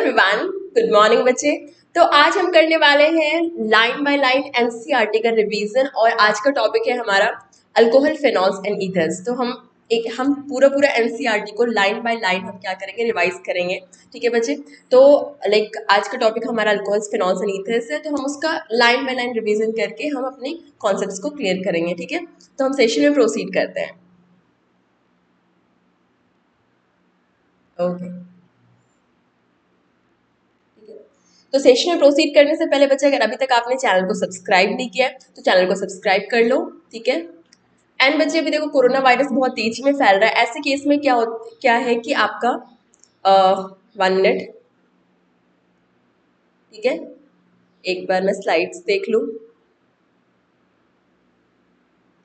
Everyone, good morning बच्चे। तो आज हम करने वाले हैं लाइन बाय लाइन एनसीईआरटी का रिवीजन और आज का टॉपिक है हमारा अल्कोहल, फेनॉल्स एंड ईथर्स। तो हम पूरा एनसीईआरटी को लाइन बाय लाइन हम क्या करेंगे, रिवाइज करेंगे। ठीक है बच्चे। तो आज का टॉपिक हमारा अल्कोहल्स, फेनॉल्स एंड ईथर्स है, तो हम उसका लाइन बाय लाइन रिवीजन करके हम अपने कॉन्सेप्ट्स को क्लियर करेंगे। ठीक है, तो हम सेशन में प्रोसीड करते हैं। ओके, तो सेशन में प्रोसीड करने से पहले बच्चे, अगर अभी तक आपने चैनल को सब्सक्राइब नहीं किया है तो चैनल को सब्सक्राइब कर लो। ठीक है। एंड बच्चे, अभी देखो कोरोना वायरस बहुत तेजी में फैल रहा है। ऐसे केस में क्या है कि आपका 1 मिनट। ठीक है, एक बार मैं स्लाइड्स देख लूँ।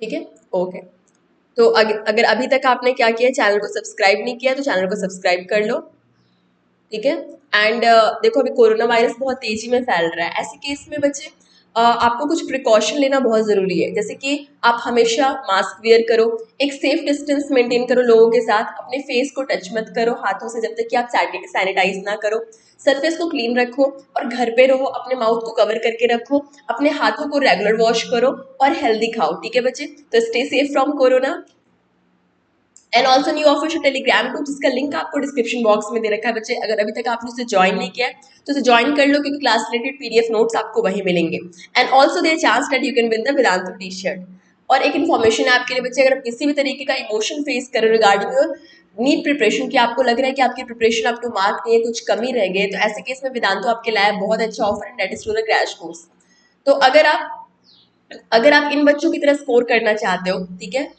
ठीक है, ओके। तो अगर अभी तक आपने क्या किया, चैनल को सब्सक्राइब नहीं किया तो चैनल को सब्सक्राइब कर लो। ठीक है। एंड देखो अभी कोरोना वायरस बहुत तेजी में फैल रहा है। ऐसे केस में बच्चे आपको कुछ प्रिकॉशन लेना बहुत ज़रूरी है। जैसे कि आप हमेशा मास्क वेयर करो, एक सेफ डिस्टेंस मेंटेन करो लोगों के साथ, अपने फेस को टच मत करो हाथों से जब तक कि आप सैनिटाइज ना करो, सरफेस को क्लीन रखो और घर पे रहो, अपने माउथ को कवर करके रखो, अपने हाथों को रेगुलर वॉश करो और हेल्दी खाओ। ठीक है बच्चे, तो stay safe from corona. And also new official Telegram group, जिसका लिंक आपको डिस्क्रिप्शन बॉक्स में दे रखा है बच्चे। अगर अभी तक आपने उसे ज्वाइन नहीं किया है तो उसे ज्वाइन कर लो, क्योंकि क्लास रिलेटेड पीडीएफ नोट्स आपको वहीं मिलेंगे। And also there chance that you can win the Vedantu T shirt. और एक इन्फॉर्मेशन है आपके लिए बच्चे, अगर आप किसी भी तरीके का इमोशन फेस कर रहे हो रिगार्डिंग योर नीट प्रिपरेशन, कि आपको लग रहा है कि आपकी प्रिपरेशन अप टू मार्क नहीं है, कुछ कमी रह गई, तो ऐसे केस में वेदांतु आपके लिए बहुत अच्छा ऑफर है, that is to the crash course. तो अगर आप इन बच्चों की तरह स्कोर करना चाहते हो, ठीक है,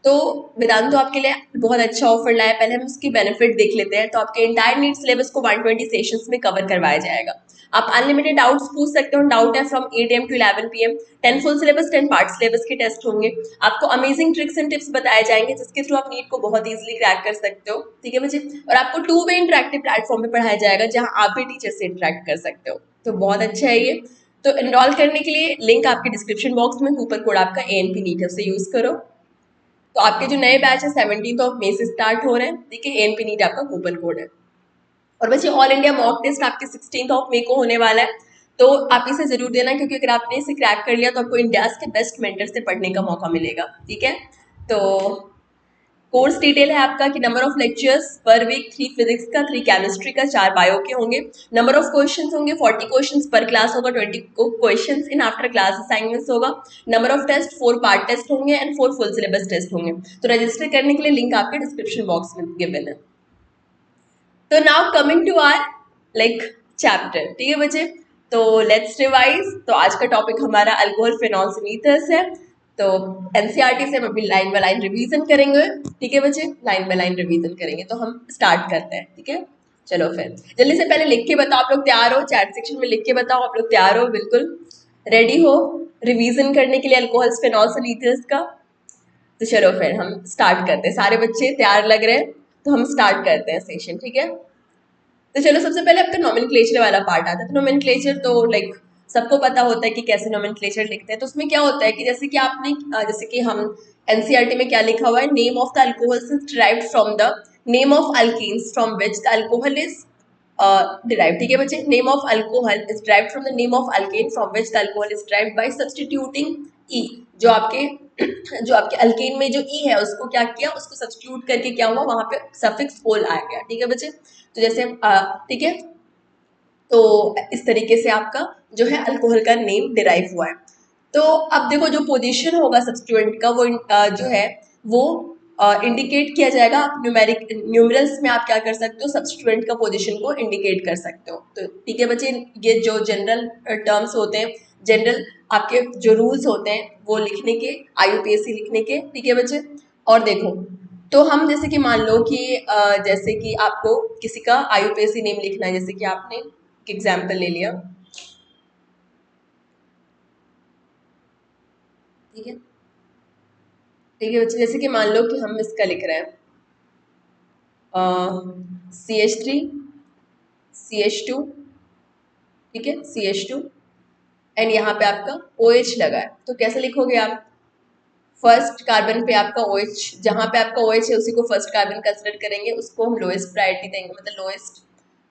तो वेदांतु आपके लिए बहुत अच्छा ऑफर लाया। पहले हम उसकी बेनिफिट देख लेते हैं। तो आपके इंटायर नीट सिलेबस को 120 सेशंस में कवर करवाया जाएगा। आप अनलिमिटेड डाउट्स पूछ सकते हो। डाउट है from 8 AM to 11 PM। 10 full syllabus, 10 part syllabus के टेस्ट होंगे। आपको अमेजिंग ट्रिक्स एंड टिप्स बताए जाएंगे, जिसके थ्रू आप नीट को बहुत ईजिली क्रैक कर सकते हो। ठीक है बच्चे। और आपको 2 वे इंटरेक्टिव प्लेटफॉर्म पे पढ़ाया जाएगा, जहां आप भी टीचर से इंटरेक्ट कर सकते हो। तो बहुत अच्छा है ये। तो एनरोल करने के लिए लिंक आपके डिस्क्रिप्शन बॉक्स में, कूपन कोड आपका ANP नीट है, उसे यूज करो। तो आपके जो नए बैच है 17 मई से स्टार्ट हो रहे हैं। ठीक है, ANP नीट आपका कूपन कोड है। और बच्चे, ऑल इंडिया मॉक टेस्ट आपके 16 मई को होने वाला है, तो आप इसे जरूर देना, क्योंकि अगर आपने इसे क्रैक कर लिया तो आपको इंडिया के बेस्ट मेंटर से पढ़ने का मौका मिलेगा। ठीक है। तो कोर्स डिटेल है आपका कि number of lectures per week, 3 physics का, 3 केमिस्ट्री का, 4 बायो के होंगे। नंबर ऑफ क्वेश्चंस होंगे 40 क्वेश्चंस पर क्लास होगा, 20 questions in after class assignments होगा। Number of test 4 part test होंगे एंड 4 फुल सिलेबस टेस्ट होंगे। तो रजिस्टर करने के लिए लिंक आपके डिस्क्रिप्शन बॉक्स में गिवन है। तो now coming to our chapter. ठीक है बच्चे, तो लेट्स रिवाइज। तो आज का टॉपिक हमारा अल्कोहल, फेनॉल्स एंड ईथर्स है। तो एनसीईआरटी से हम अभी लाइन बाय लाइन रिवीजन करेंगे। ठीक है बच्चे, लाइन बाय लाइन रिवीजन करेंगे। तो हम स्टार्ट करते हैं। ठीक है, चलो फिर जल्दी से पहले लिख के बताओ आप लोग तैयार हो। चैट सेक्शन में लिख के बताओ आप लोग तैयार हो, बिल्कुल रेडी हो रिवीजन करने के लिए अल्कोहल्स, फेनॉल्स एंड ईथर्स का। तो चलो फिर हम स्टार्ट करते हैं। सारे बच्चे तैयार लग रहे हैं, तो हम स्टार्ट करते हैं सेशन। ठीक है, तो चलो सबसे पहले आपका नोमेनक्लेचर वाला पार्ट आता है। तो नोमेनक्लेचर तो सबको पता होता है कि कैसे नोमेनक्लेचर लिखते हैं। तो उसमें क्या होता है कि जैसे कि हम एनसीईआरटी में क्या लिखा हुआ है, name of the alcohols is derived from the name of alkenes from which the alcohol is derived. ठीक है बच्चे, name of alcohol is derived from the name of alkane from which the alcohol is derived by substituting e. जो आपके alkane में जो ई है, उसको क्या किया, उसको सब्स्टिट्यूट करके क्या हुआ, वहां पे सफिक्स ओल आ गया। ठीक है बच्चे, तो जैसे ठीक है, तो इस तरीके से आपका जो है अल्कोहल का नेम डिराइव हुआ है। तो अब देखो जो पोजीशन होगा सब्स्टिट्यूएंट का, वो जो है वो इंडिकेट किया जाएगा। आप न्यूमेरल्स में आप क्या कर सकते हो, सब्स्टिट्यूएंट का पोजीशन को इंडिकेट कर सकते हो। तो ठीक है बच्चे, ये जो जनरल टर्म्स होते हैं, जनरल आपके जो रूल्स होते हैं वो लिखने के, IUPAC लिखने के। ठीक है बच्चे, और देखो तो हम जैसे कि मान लो कि जैसे कि आपको किसी का IUPAC नेम लिखना है, जैसे कि आपने एग्जाम्पल ले लिया। ठीक है, ठीक है बच्चे, जैसे कि मान लो कि हम इसका लिख रहे हैं CH3 CH2। ठीक है, CH2 एंड यहाँ पे आपका OH लगा है। तो कैसे लिखोगे आप, फर्स्ट कार्बन पे आपका OH, जहाँ पे आपका OH है उसी को फर्स्ट कार्बन कंसिडर करेंगे, उसको हम लोएस्ट प्रायोरिटी देंगे, मतलब लोएस्ट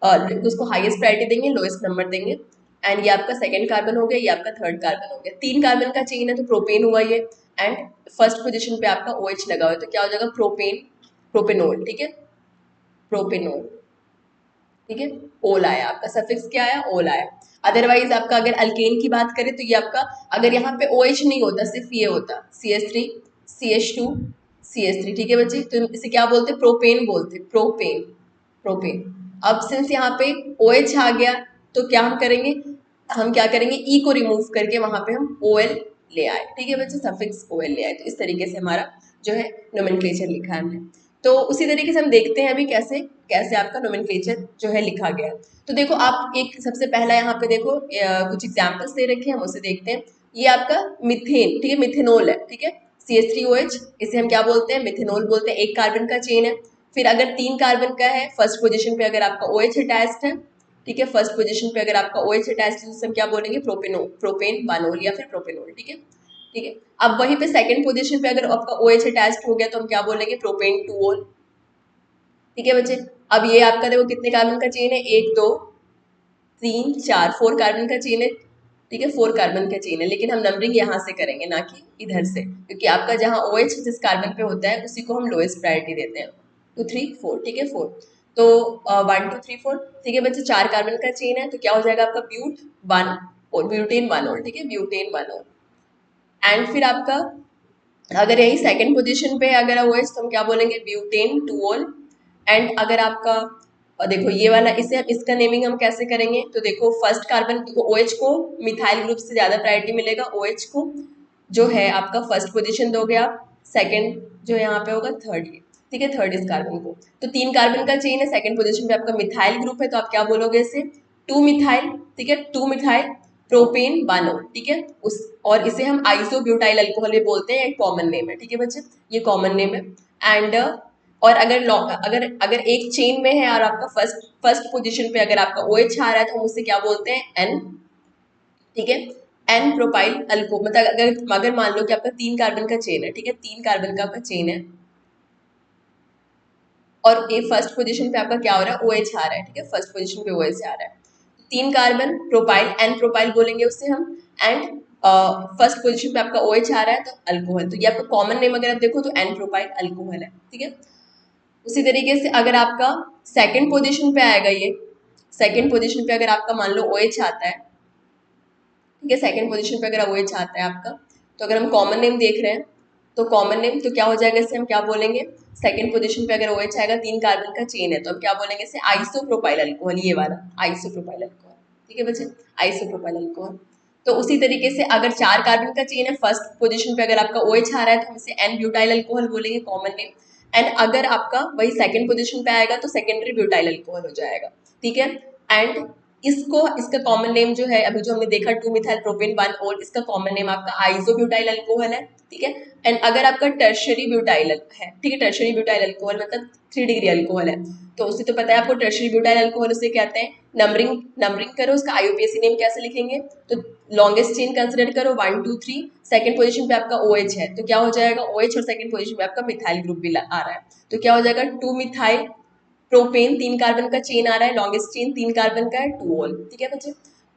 उसको हाईएस्ट प्रायोरिटी देंगे, लोएस्ट नंबर देंगे। एंड ये आपका सेकंड कार्बन हो गया, ये आपका थर्ड कार्बन हो गया। 3 कार्बन का चेन है तो प्रोपेन हुआ ये, एंड फर्स्ट पोजीशन पे आपका OH लगा हुआ है तो क्या हो जाएगा, प्रोपेन, प्रोपेनोल, ठीक है, प्रोपेनोल, ठीक है। ओल आया आपका, सफिक्स क्या आया, ओल आया। अदरवाइज आपका अगर अल्केन की बात करें तो ये आपका, अगर यहाँ पे OH नहीं होता, सिर्फ ये होता CH3 CH2 CH3, ठीक है बच्चे, तो इसे क्या बोलते हैं, प्रोपेन बोलते हैं, प्रोपेन, प्रोपेन। अब सिंस यहाँ पे OH आ गया तो क्या हम करेंगे, हम क्या करेंगे, ई को रिमूव करके वहां पे हम OL ले आए, ठीक है बच्चे, सफिक्स OL ले आए। तो इस तरीके से हमारा जो है नोमेनक्लेचर लिखा है हमने। तो उसी तरीके से हम देखते हैं अभी कैसे कैसे आपका नोमेनक्लेचर जो है लिखा गया। तो देखो आप एक सबसे पहला यहाँ पे देखो कुछ एग्जाम्पल्स दे रखे हैं, हम उसे देखते हैं। ये आपका मिथेन, ठीक है, मिथेनॉल है, ठीक है, CH3OH, इसे हम क्या बोलते हैं, मिथेनॉल बोलते हैं। एक कार्बन का चेन है। फिर अगर 3 कार्बन का है, फर्स्ट पोजीशन पे अगर आपका OH अटैच्ड है, ठीक है, फर्स्ट पोजीशन पे अगर आपका OH अटैच्ड है तो हम क्या बोलेंगे, प्रोपेनो, प्रोपेन बानोल या फिर प्रोपेनोल, ठीक है, ठीक है। अब वहीं पे सेकंड पोजीशन पे अगर आपका OH अटैच्ड हो गया तो हम क्या बोलेंगे, प्रोपेन टूओल, ठीक है बच्चे। अब ये आपका देखो कितने कार्बन का चेन है, 1 2 3 4, 4 कार्बन का चेन है, ठीक है, 4 कार्बन का चेन है। लेकिन हम नंबरिंग यहाँ से करेंगे ना कि इधर से, क्योंकि आपका जहाँ OH जिस कार्बन पे होता है उसी को हम लोएस्ट प्रायोरिटी देते हैं। 2 3 4, ठीक है, 4, तो 1 2 3 4, ठीक है बच्चे, 4 कार्बन का चेन है तो क्या हो जाएगा आपका ब्यूट 1 और ब्यूटेन 1 और, ठीक है, ब्यूटेन 1 और। एंड फिर आपका अगर यही सेकंड पोजीशन पे अगर OH तो हम क्या बोलेंगे, ब्यूटेन 2 ऑल। एंड अगर आपका देखो ये वाला, इसे हम इसका नेमिंग हम कैसे करेंगे, तो देखो फर्स्ट कार्बन को, OH को मिथाइल ग्रुप से ज्यादा प्रायोरिटी मिलेगा, OH को जो है आपका फर्स्ट पोजीशन दोगे आप, सेकंड जो यहाँ पे होगा थर्ड, ये ठीक है, थर्ड इस कार्बन को। तो 3 कार्बन का चेन है, सेकंड पोजीशन पे आपका मिथाइल ग्रुप है तो आप क्या बोलोगे इसे, 2 मिथाइल, ठीक है, 2 मिथाइल प्रोपेन बानो, ठीक है, उस और इसे हम आइसोब्यूटाइल अल्कोहल भी बोलते हैं, एक कॉमन नेम है, ठीक है बच्चे, ये कॉमन नेम है। एंड और अगर एक चेन में है और आपका फर्स्ट पोजीशन पे अगर आपका OH आ रहा है तो हम उसे क्या बोलते हैं, N, ठीक है, N प्रोपाइल अल्को, मतलब अगर मान लो कि आपका 3 कार्बन का चेन है, ठीक है, 3 कार्बन का आपका चेन है और ये फर्स्ट पोजीशन पे आपका क्या हो रहा है, OH आ रहा है, ठीक है, फर्स्ट पोजीशन पे OH आ रहा है, 3 कार्बन प्रोपाइल, N प्रोपाइल बोलेंगे उससे हम। एंड फर्स्ट पोजीशन पे आपका OH आ रहा है तो अल्कोहल, तो ये आपका कॉमन नेम अगर आप देखो तो N प्रोपाइल अल्कोहल है, ठीक है। उसी तरीके से अगर आपका सेकंड पोजीशन पे आएगा, ये सेकंड पोजीशन पे अगर आपका मान लो OH आता है, ठीक है, सेकंड पोजीशन पे अगर OH आता है आपका, तो अगर हम कॉमन नेम देख रहे हैं तो कॉमन नेम तो क्या हो जाएगा, इसे हम क्या बोलेंगे, सेकंड पोजीशन पे अगर OH आएगा, 3 कार्बन का चेन है तो हम क्या बोलेंगे इसे, आइसोप्रोपाइल अल्कोहल, ये वाला आइसोप्रोपाइल अल्कोहल, ठीक है बच्चे, आइसोप्रोपाइल अल्कोहल। तो उसी तरीके से अगर 4 कार्बन का चेन है, फर्स्ट पोजीशन पे अगर आपका OH आ रहा है तो हम इसे N ब्यूटाइल अल्कोहल बोलेंगे, कॉमन नेम। एंड अगर आपका वही सेकंड पोजीशन पे आएगा तो सेकेंडरी ब्यूटाइल अल्कोहल हो जाएगा, ठीक है। एंड इसका कॉमन नेम जो है अभी जो हमने देखा 2 मिथाइल प्रोपेन 1 ऑल, इसका कॉमन नेम आपका आइसोब्यूटाइल अल्कोहल है, ठीक है। एंड अगर आपका टर्शरी ब्यूटाइल है, ठीक है, टर्शरी ब्यूटाइल अल्कोहल मतलब 3 डिग्री अल्कोहल है, तो उसे तो पता है आपको, टर्शरी ब्यूटाइल अल्कोहल उसे कहते हैं। नंबरिंग करो, उसका IUPAC नेम कैसे लिखेंगे, तो लॉन्गेस्ट चेन कंसिडर करो 1 2 3, सेकंड पोजीशन पे आपका OH है तो क्या हो जाएगा, OH और सेकंड पोजीशन पे आपका मिथाइल ग्रुप भी आ रहा है तो क्या हो जाएगा, 2 मिथाइल प्रोपेन, 3 कार्बन का चेन आ रहा है, लॉन्गेस्ट चेन 3 कार्बन का है, 2 ऑल, ठीक है बच्चे।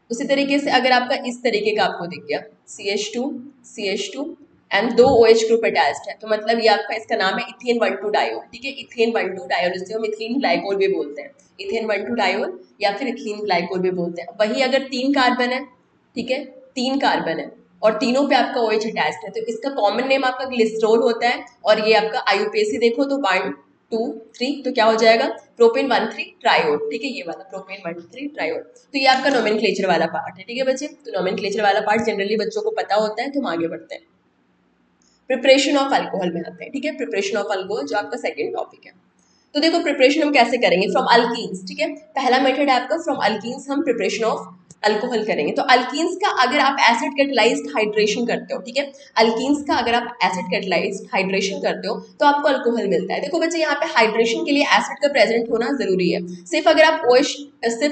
उसी तरीके से अगर आपका इस तरीके का आपको दिख गया CH2 and 2 OH group attached है तो मतलब ये आपका, इसका नाम है इथेन 1,2 डायोल, ठीक है, इथेन 1,2 डायोल, इसे हम इथीन ग्लाइकोल भी बोलते हैं, इथेन 1,2 डायोल या फिर इथीन ग्लाइकोल भी बोलते हैं। वही अगर 3 कार्बन है, ठीक है, 3 कार्बन है और तीनों पे आपका OH अटैच्ड है तो इसका कॉमन नेम आपका ग्लिसरॉल होता है और ये आपका IUPAC देखो तो 1 2 3, तो क्या हो जाएगा, प्रोपेन 1 3 ट्रायोल, ठीक है, ये वाला प्रोपेन 1 3 ट्रायोल। तो ये आपका नोमेनक्लेचर वाला पार्ट है, ठीक है बच्चे। तो नोमेनक्लेचर वाला पार्ट जनरली बच्चों को पता होता है, तो हम आगे बढ़ते हैं, प्रिपरेशन ऑफ अल्कोहल में आते हैं, ठीक है, प्रिपरेशन ऑफ अल्कोहल जो आपका सेकंड टॉपिक है। तो देखो प्रिपरेशन हम कैसे करेंगे, फ्रॉम अल्कीन्स, ठीक है, पहला मेथड है आपका फ्रॉम अल्कीन्स हम प्रिपरेशन ऑफ अल्कोहल करेंगे। तो अल्कीन्स का अगर आप एसिड कैटालाइज्ड हाइड्रेशन करते हो, ठीक है, अल्कीन्स का अगर आप एसिड कैटालाइज्ड हाइड्रेशन करते हो तो आपको अल्कोहल मिलता है। देखो बच्चे यहाँ पे हाइड्रेशन के लिए एसिड का प्रेजेंट होना जरूरी है। सिर्फ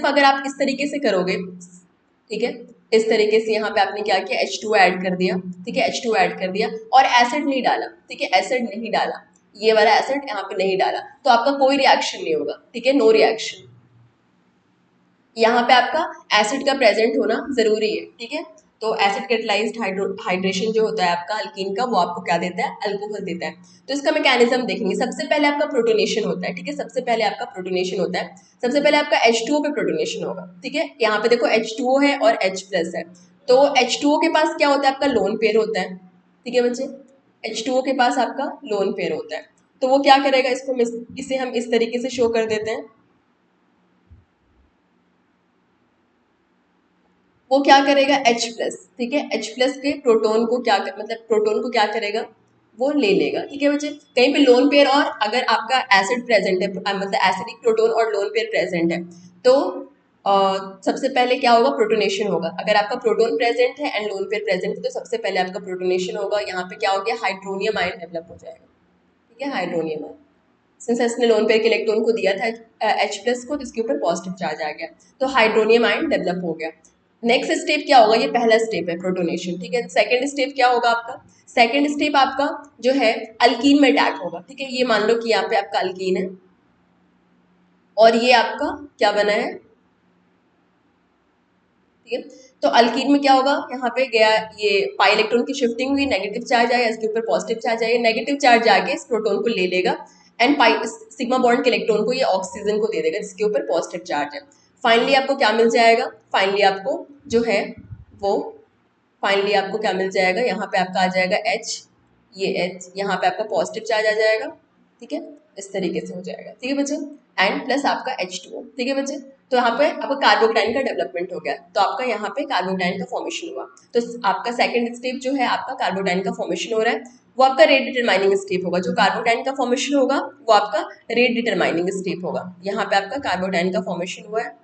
अगर आप इस तरीके से करोगे, ठीक है, इस तरीके से यहाँ पे आपने क्या किया, H2 ऐड कर दिया, ठीक है, H2 ऐड कर दिया और एसिड नहीं डाला, ठीक है, एसिड नहीं डाला, ये वाला एसिड यहाँ पे नहीं डाला तो आपका कोई रिएक्शन नहीं होगा, ठीक है, नो रिएक्शन, यहाँ पे आपका एसिड का प्रेजेंट होना जरूरी है, ठीक है। तो एसिड कैटलाइज्ड हाइड्रेशन जो होता है आपका अल्कीन का, वो आपको क्या देता है, अल्कोहल देता है। तो इसका मैकेनिज्म देखेंगे। सबसे पहले आपका प्रोटोनेशन होता है, ठीक है, सबसे पहले आपका प्रोटोनेशन होता है। सबसे पहले आपका H2O पे प्रोटोनेशन होगा, ठीक है। यहाँ पे देखो H2O है और H प्लस है, तो H2O के पास क्या होता है, आपका लोन पेयर होता है, ठीक है बच्चे। H2O के पास आपका लोन पेयर होता है, तो वो क्या करेगा, इसे हम इस तरीके से शो कर देते हैं। वो क्या करेगा, H प्लस, ठीक है, H प्लस के प्रोटोन को मतलब प्रोटोन को क्या करेगा, वो ले लेगा, ठीक है बच्चे। कहीं पे लोन पेयर, और अगर आपका एसिड प्रेजेंट है, मतलब एसिडिक प्रोटोन और लोन पेयर प्रेजेंट है, तो सबसे पहले क्या होगा, प्रोटोनेशन होगा। अगर आपका प्रोटोन प्रेजेंट है एंड लोन पेयर प्रेजेंट है, तो सबसे पहले आपका प्रोटोनेशन होगा। यहाँ पे क्या हो गया, हाइड्रोनियम आयन डेवलप हो जाएगा, ठीक है, हाइड्रोनियम आयन। सिंस इसने लोन पेयर के इलेक्ट्रॉन को दिया था H प्लस को, तो इसके ऊपर पॉजिटिव चार्ज आ गया, तो हाइड्रोनियम आयन डेवलप हो गया। नेक्स्ट स्टेप क्या होगा, ये पहला स्टेप है प्रोटोनेशन, ठीक है। सेकंड स्टेप क्या होगा आपका, सेकंड स्टेप आपका जो है अल्कीन में अटैक होगा, ठीक है। ये मान लो कि यहाँ पे आपका अल्कीन है और ये आपका क्या बना है, ठीक है। तो अल्कीन में क्या होगा, यहाँ पे गया, ये पाई इलेक्ट्रॉन की शिफ्टिंग हुई, नेगेटिव चार्ज आया, इसके ऊपर पॉजिटिव चार्ज आएगा, नेगेटिव चार्ज आके इस प्रोटोन को ले लेगा एंड पाई सिग्मा बॉन्ड के इलेक्ट्रॉन को ये ऑक्सीजन को दे देगा, जिसके ऊपर पॉजिटिव चार्ज है। फाइनली आपको क्या मिल जाएगा, फाइनली आपको जो है वो, फाइनली आपको क्या मिल जाएगा, यहाँ पे आपका आ जाएगा H, ये H, यहाँ पे आपका पॉजिटिव चार्ज आ जाएगा, ठीक है, इस तरीके से हो जाएगा, ठीक है बच्चे। एंड प्लस आपका H2O, ठीक है बच्चे। तो यहाँ पे आपका कार्बोक्टाइन का डेवलपमेंट हो गया, तो आपका यहाँ पे कार्बोक्टाइन का फॉर्मेशन हुआ। तो आपका सेकंड स्टेप जो है आपका कार्बोक्टाइन का फॉर्मेशन हो रहा है, वो आपका रेट डिटरमाइनिंग स्टेप होगा। जो कार्बोक्टाइन का फॉर्मेशन होगा वो आपका रेट डिटरमाइनिंग स्टेप होगा। यहाँ पे आपका कार्बोक्टाइन का फॉर्मेशन हुआ है,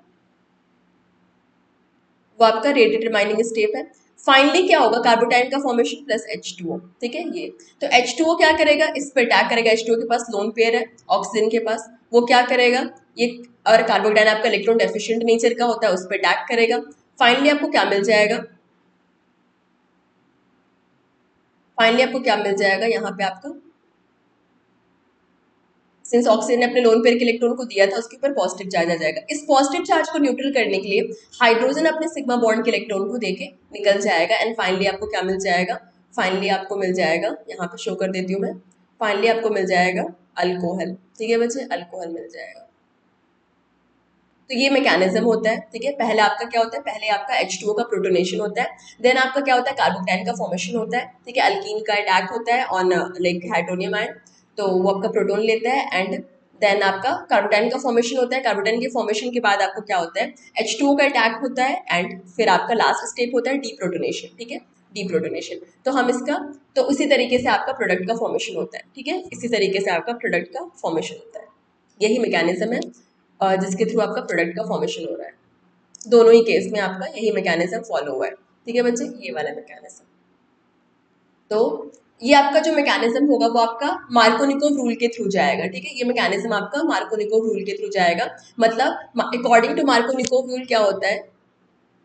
वो आपका रेट डिटरमाइनिंग स्टेप है। फाइनली क्या होगा, कार्बोटाइन का फॉर्मेशन प्लस H2O, ठीक है। ये तो H2O क्या करेगा, इस पर अटैक करेगा। H2O के पास लोन पेयर है ऑक्सीजन के पास, वो क्या करेगा, ये, और कार्बोटाइन आपका इलेक्ट्रॉन डेफिशिएंट नेचर का होता है, उस पर अटैक करेगा। फाइनली आपको क्या मिल जाएगा, फाइनली आपको क्या मिल जाएगा, यहाँ पे आपका, सिंस ऑक्सीजन ने अपने लोन पेयर के इलेक्ट्रॉन को दिया था, उसके ऊपर पॉजिटिव चार्ज आ जाएगा। इस पॉजिटिव चार्ज को न्यूट्रल करने के लिए हाइड्रोजन अपने सिग्मा बॉन्ड के इलेक्ट्रॉन को देके निकल जाएगा एंड फाइनली आपको क्या मिल जाएगा, फाइनली आपको मिल जाएगा, यहाँ पे शो कर देती हूँ मैं, फाइनली आपको मिल जाएगा अल्कोहल, ठीक है बच्चे, अल्कोहल मिल जाएगा। तो ये मैकेनिज्म होता है, ठीक है। पहले आपका क्या होता है, पहले आपका H2O का प्रोटोनेशन होता है, देन आपका क्या होता है, कार्बोक्टाइन का फॉर्मेशन होता है, ठीक है। अल्कीन का अटैक होता है ऑन लाइक हाइड्रोनियम आयन, तो वो आपका प्रोटोन लेता है एंड देन आपका कार्बोटाइन का फॉर्मेशन होता है। कार्बोटाइन के फॉर्मेशन के बाद आपको क्या होता है, H2O का अटैक होता है एंड फिर आपका लास्ट स्टेप होता है डीप्रोटोनेशन, ठीक है, डीप्रोटोनेशन। तो हम इसका, तो उसी तरीके से आपका प्रोडक्ट का फॉर्मेशन होता है, ठीक है, इसी तरीके से आपका प्रोडक्ट का फॉर्मेशन होता है। यही मैकेनिज्म है जिसके थ्रू आपका प्रोडक्ट का फॉर्मेशन हो रहा है। दोनों ही केस में आपका यही मैकेनिज्म फॉलो हुआ है, ठीक है बच्चे, ये वाला मैकेनिज्म। तो ये आपका जो मैकेनिज्म होगा वो आपका मार्कोनिकोव रूल के थ्रू जाएगा, ठीक है। ये मैकेनिज्म आपका मार्कोनिकोव रूल के थ्रू जाएगा। मतलब अकॉर्डिंग टू मार्कोनिकोव रूल क्या होता है,